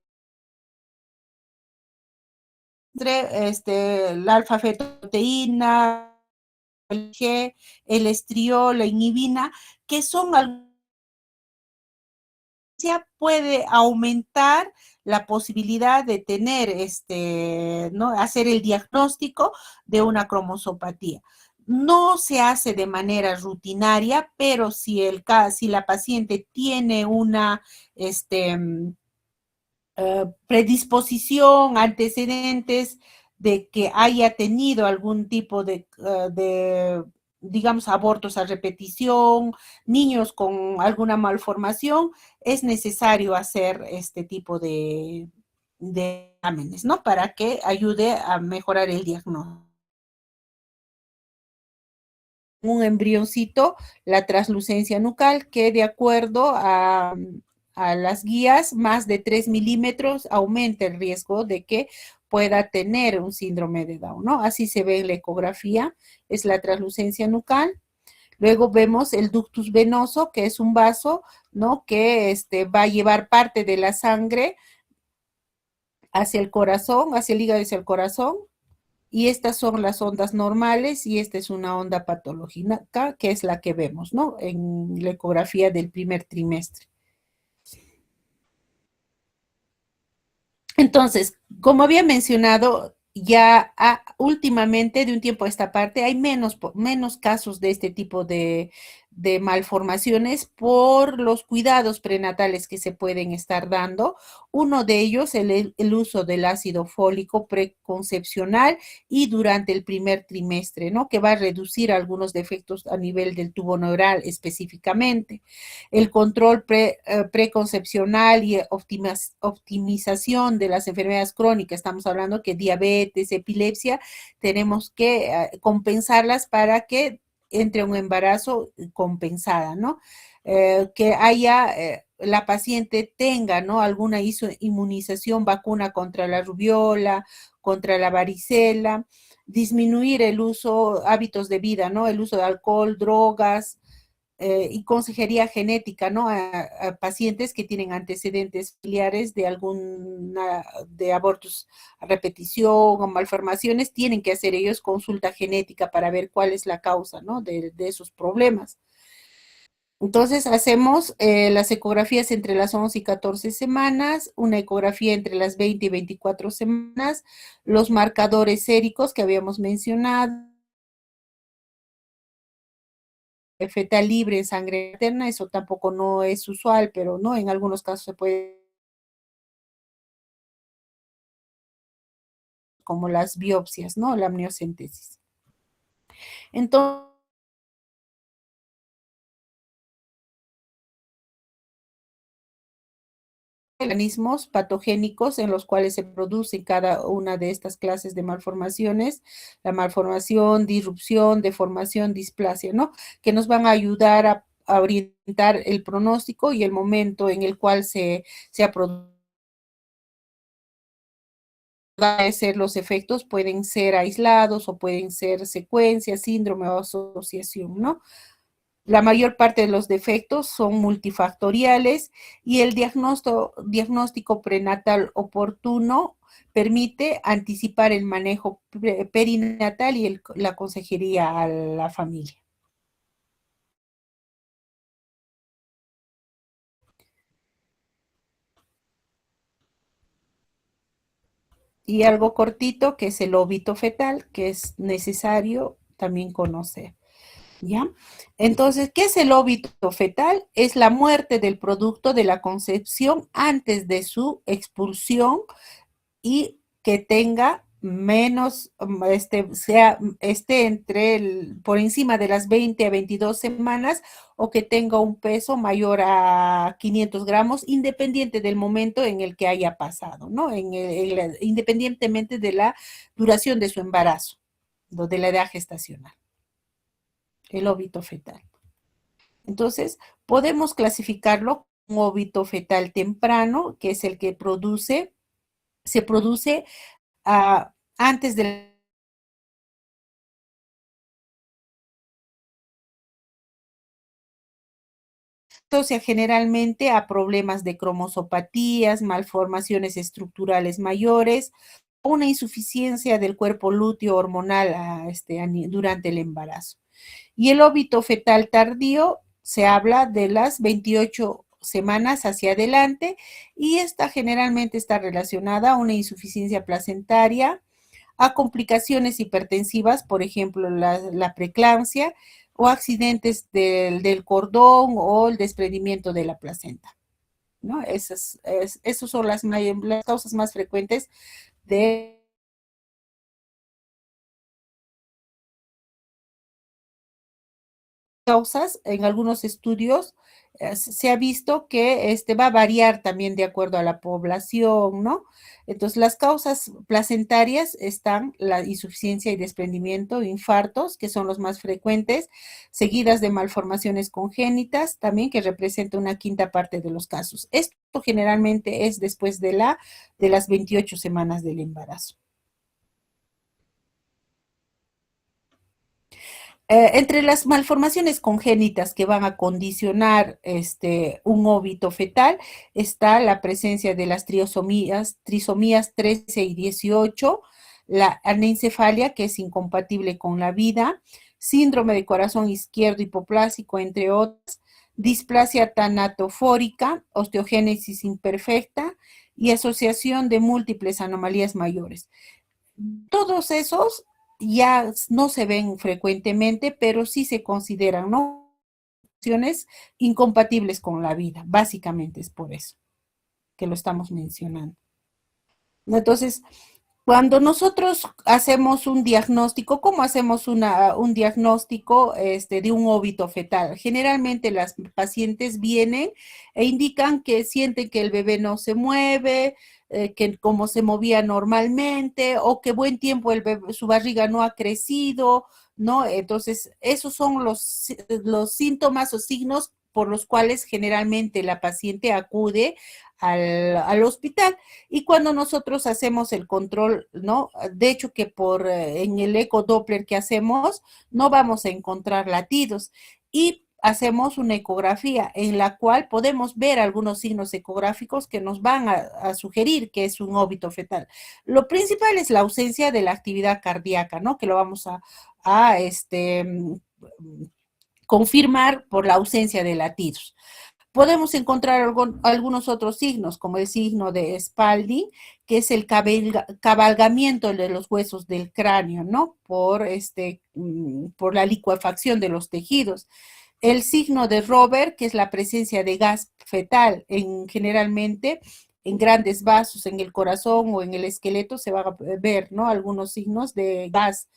la alfa-fetoproteína, el G, el estriol, la inhibina, que son ya puede aumentar la posibilidad de tener, ¿no? Hacer el diagnóstico de una cromosopatía. No se hace de manera rutinaria, pero si la paciente tiene una predisposición, antecedentes de que haya tenido algún tipo digamos, abortos a repetición, niños con alguna malformación, es necesario hacer este tipo de exámenes, ¿no? Para que ayude a mejorar el diagnóstico. Un embrioncito, la translucencia nucal, que de acuerdo a las guías, más de 3 milímetros aumenta el riesgo de que pueda tener un síndrome de Down, ¿no? Así se ve en la ecografía, es la translucencia nucal. Luego vemos el ductus venoso, que es un vaso, ¿no? Que va a llevar parte de la sangre hacia el corazón, hacia el hígado y hacia el corazón. Y estas son las ondas normales y esta es una onda patológica, que es la que vemos, ¿no? En la ecografía del primer trimestre. Entonces, como había mencionado, ya últimamente, de un tiempo a esta parte, hay menos casos de este tipo de malformaciones por los cuidados prenatales que se pueden estar dando. Uno de ellos, el uso del ácido fólico preconcepcional y durante el primer trimestre, ¿no? Que va a reducir algunos defectos a nivel del tubo neural específicamente. El control preconcepcional y optimización de las enfermedades crónicas, estamos hablando que diabetes, epilepsia, tenemos que compensarlas para que entre un embarazo compensada, ¿no? Que haya, la paciente tenga, ¿no? Alguna inmunización, vacuna contra la rubiola, contra la varicela, disminuir el uso, hábitos de vida, ¿no? El uso de alcohol, drogas, y consejería genética, ¿no? A pacientes que tienen antecedentes familiares de abortos a repetición o malformaciones, tienen que hacer ellos consulta genética para ver cuál es la causa, ¿no? De esos problemas. Entonces hacemos las ecografías entre las 11 y 14 semanas, una ecografía entre las 20 y 24 semanas, los marcadores séricos que habíamos mencionado, fetal libre en sangre materna, eso tampoco no es usual, pero no, en algunos casos se puede, como las biopsias, ¿no? La amniocentesis. Entonces, organismos patogénicos en los cuales se produce cada una de estas clases de malformaciones, la malformación, disrupción, deformación, displasia, ¿no? Que nos van a ayudar a orientar el pronóstico y el momento en el cual se ha producido. Ser los efectos pueden ser aislados o pueden ser secuencias, síndrome o asociación, ¿no? La mayor parte de los defectos son multifactoriales y el diagnóstico prenatal oportuno Permite anticipar el manejo perinatal y la consejería a la familia. Y algo cortito, que es el óbito fetal, que es necesario también conocer. ¿Ya? Entonces, ¿qué es el óbito fetal? Es la muerte del producto de la concepción antes de su expulsión y que tenga menos, esté por encima de las 20 a 22 semanas o que tenga un peso mayor a 500 gramos, independiente del momento en el que haya pasado, ¿no? Independientemente de la duración de su embarazo, de la edad gestacional, el óbito fetal. Entonces, podemos clasificarlo como óbito fetal temprano, que es el que se produce antes del asocia generalmente a problemas de cromosopatías, malformaciones estructurales mayores, una insuficiencia del cuerpo lúteo hormonal durante el embarazo. Y el óbito fetal tardío se habla de las 28 semanas hacia adelante y esta generalmente está relacionada a una insuficiencia placentaria, a complicaciones hipertensivas, por ejemplo, la preeclampsia o accidentes del cordón o el desprendimiento de la placenta, ¿no? Esas son las causas más frecuentes de causas. En algunos estudios se ha visto que va a variar también de acuerdo a la población, ¿no? Entonces, las causas placentarias están la insuficiencia y desprendimiento, infartos, que son los más frecuentes, seguidas de malformaciones congénitas, también que representa una quinta parte de los casos. Esto generalmente es después de las 28 semanas del embarazo. Entre las malformaciones congénitas que van a condicionar un óbito fetal está la presencia de las trisomías 13 y 18, la anencefalia, que es incompatible con la vida, síndrome de corazón izquierdo hipoplásico, entre otras, displasia tanatofórica, osteogénesis imperfecta y asociación de múltiples anomalías mayores. Todos esos ya no se ven frecuentemente, pero sí se consideran, ¿no?, opciones incompatibles con la vida. Básicamente es por eso que lo estamos mencionando. Entonces, cuando nosotros hacemos un diagnóstico, ¿cómo hacemos un diagnóstico de un óbito fetal? Generalmente las pacientes vienen e indican que sienten que el bebé no se mueve, que como se movía normalmente, o que buen tiempo su barriga no ha crecido, ¿no? Entonces, esos son los síntomas o signos por los cuales generalmente la paciente acude al hospital. Y cuando nosotros hacemos el control, ¿no? De hecho que en el eco Doppler que hacemos, no vamos a encontrar latidos. Y hacemos una ecografía en la cual podemos ver algunos signos ecográficos que nos van a sugerir que es un óbito fetal. Lo principal es la ausencia de la actividad cardíaca, ¿no? Que lo vamos a confirmar por la ausencia de latidos. Podemos encontrar algunos otros signos, como el signo de Spalding, que es el cabalgamiento de los huesos del cráneo, ¿no? Por la licuefacción de los tejidos. El signo de Robert, que es la presencia de gas fetal, generalmente en grandes vasos, en el corazón o en el esqueleto se va a ver, ¿no?, algunos signos de gas.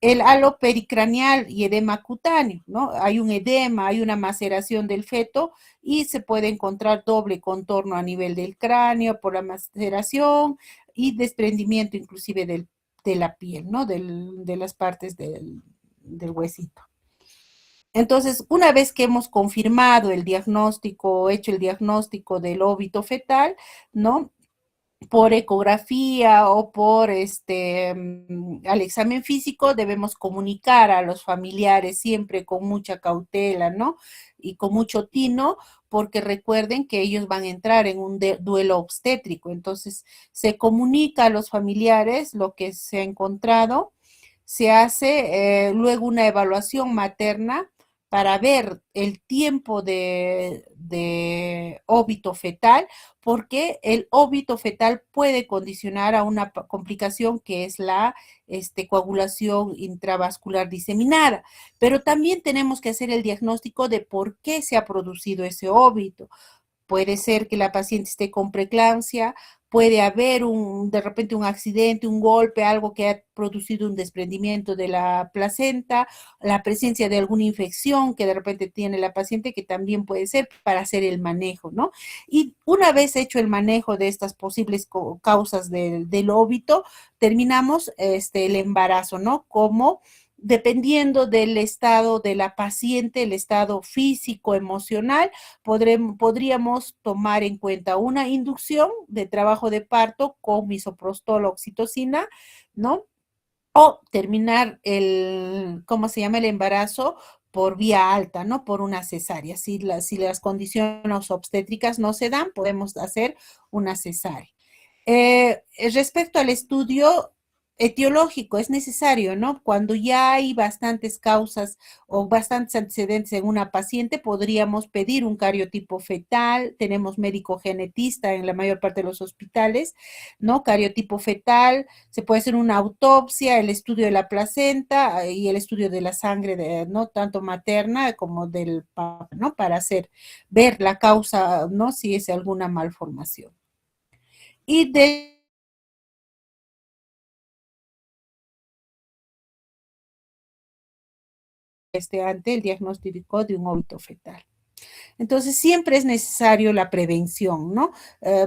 El halo pericraneal y edema cutáneo, ¿no? Hay un edema, hay una maceración del feto y se puede encontrar doble contorno a nivel del cráneo por la maceración y desprendimiento inclusive de la piel, ¿no? De las partes del huesito. Entonces, una vez que hemos confirmado el diagnóstico, hecho el diagnóstico del óbito fetal, ¿no? por ecografía o por al examen físico, debemos comunicar a los familiares siempre con mucha cautela, ¿no? Y con mucho tino, porque recuerden que ellos van a entrar en un duelo obstétrico. Entonces, se comunica a los familiares lo que se ha encontrado, se hace luego una evaluación materna para ver el tiempo de óbito fetal, porque el óbito fetal puede condicionar a una complicación que es la coagulación intravascular diseminada. Pero también tenemos que hacer el diagnóstico de por qué se ha producido ese óbito. Puede ser que la paciente esté con preeclampsia, puede haber de repente un accidente, un golpe, algo que ha producido un desprendimiento de la placenta, la presencia de alguna infección que de repente tiene la paciente, que también puede ser para hacer el manejo, ¿no? Y una vez hecho el manejo de estas posibles causas del óbito, terminamos el embarazo, ¿no? Como dependiendo del estado de la paciente, el estado físico, emocional, podríamos tomar en cuenta una inducción de trabajo de parto con misoprostol, oxitocina, ¿no? O terminar ¿cómo se llama? El embarazo por vía alta, ¿no? Por una cesárea. Si las condiciones obstétricas no se dan, podemos hacer una cesárea. Respecto al estudio etiológico, es necesario, ¿no? Cuando ya hay bastantes causas o bastantes antecedentes en una paciente, podríamos pedir un cariotipo fetal. Tenemos médico genetista en la mayor parte de los hospitales, ¿no? Cariotipo fetal, se puede hacer una autopsia, el estudio de la placenta y el estudio de la sangre, ¿no? Tanto materna como del papá, ¿no? Para ver la causa, ¿no? Si es alguna malformación. Y ante el diagnóstico de un óbito fetal. Entonces, siempre es necesario la prevención, ¿no?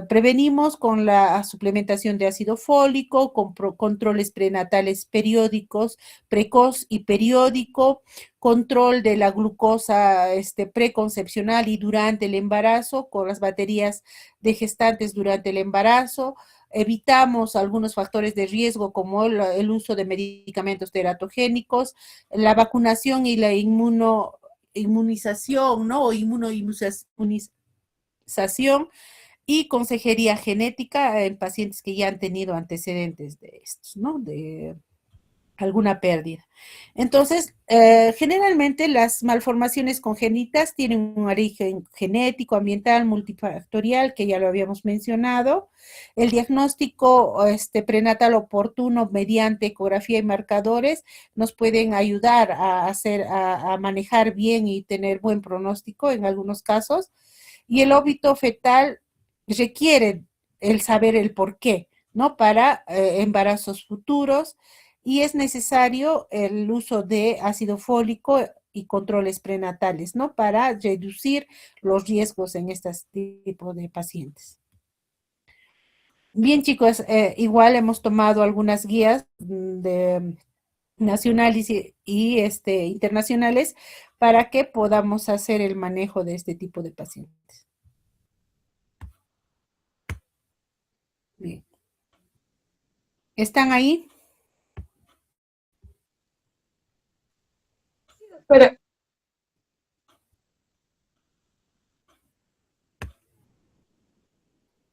Prevenimos con la suplementación de ácido fólico, con controles prenatales periódicos, precoz y periódico, control de la glucosa preconcepcional y durante el embarazo, con las baterías de gestantes durante el embarazo. Evitamos algunos factores de riesgo como el uso de medicamentos teratogénicos, la vacunación y la inmunización, ¿no? O inmunización y consejería genética en pacientes que ya han tenido antecedentes de estos, ¿no? De alguna pérdida. Entonces, generalmente las malformaciones congénitas tienen un origen genético, ambiental, multifactorial, que ya lo habíamos mencionado. El diagnóstico prenatal oportuno mediante ecografía y marcadores nos pueden ayudar a manejar bien y tener buen pronóstico en algunos casos. Y el óbito fetal requiere el saber el por qué, ¿no? Para embarazos futuros, y es necesario el uso de ácido fólico y controles prenatales, ¿no? Para reducir los riesgos en este tipo de pacientes. Bien, chicos, igual hemos tomado algunas guías de nacionales internacionales para que podamos hacer el manejo de este tipo de pacientes. Bien. ¿Están ahí? Pero,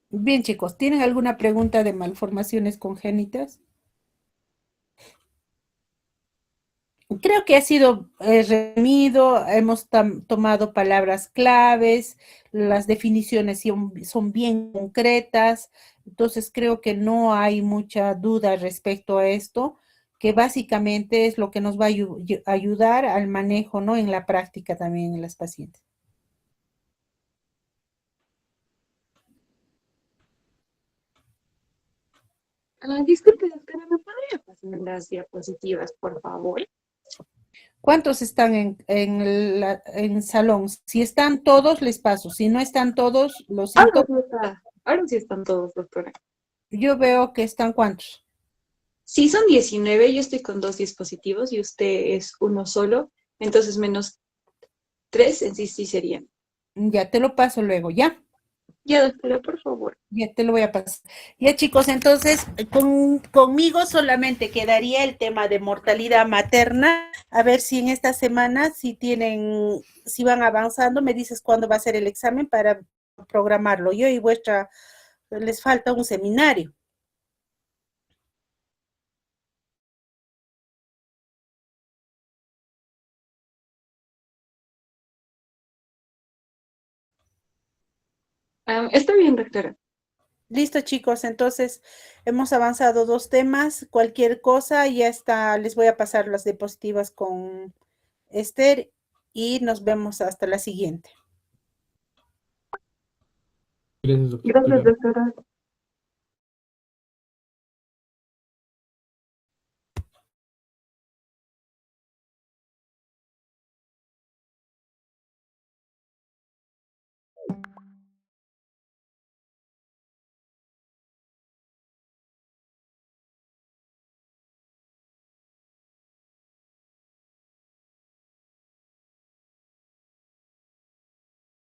Bien, chicos, ¿tienen alguna pregunta de malformaciones congénitas? Creo que ha sido resumido, hemos tomado palabras claves, las definiciones son bien concretas, entonces creo que no hay mucha duda respecto a esto, que básicamente es lo que nos va a ayudar al manejo, ¿no? En la práctica también en las pacientes. disculpe, doctora, ¿me podría pasar las diapositivas, por favor? ¿Cuántos están en salón? Si están todos, les paso. Si no están todos, lo siento. Ahora sí están todos, doctora. Yo veo que están ¿cuántos? Sí, son 19, yo estoy con 2 dispositivos y usted es uno solo, entonces menos 3 en sí serían. Ya te lo paso luego, ¿ya? Ya, doctora, por favor. Ya te lo voy a pasar. Ya chicos, entonces conmigo solamente quedaría el tema de mortalidad materna. A ver si en esta semana, si tienen, si van avanzando, me dices cuándo va a ser el examen para programarlo. Yo y vuestra, les falta un seminario. Está bien, doctora. Listo, chicos, entonces hemos avanzado dos temas. Cualquier cosa, ya está, les voy a pasar las diapositivas con Esther y nos vemos hasta la siguiente. Gracias, Gracias, doctora. doctora.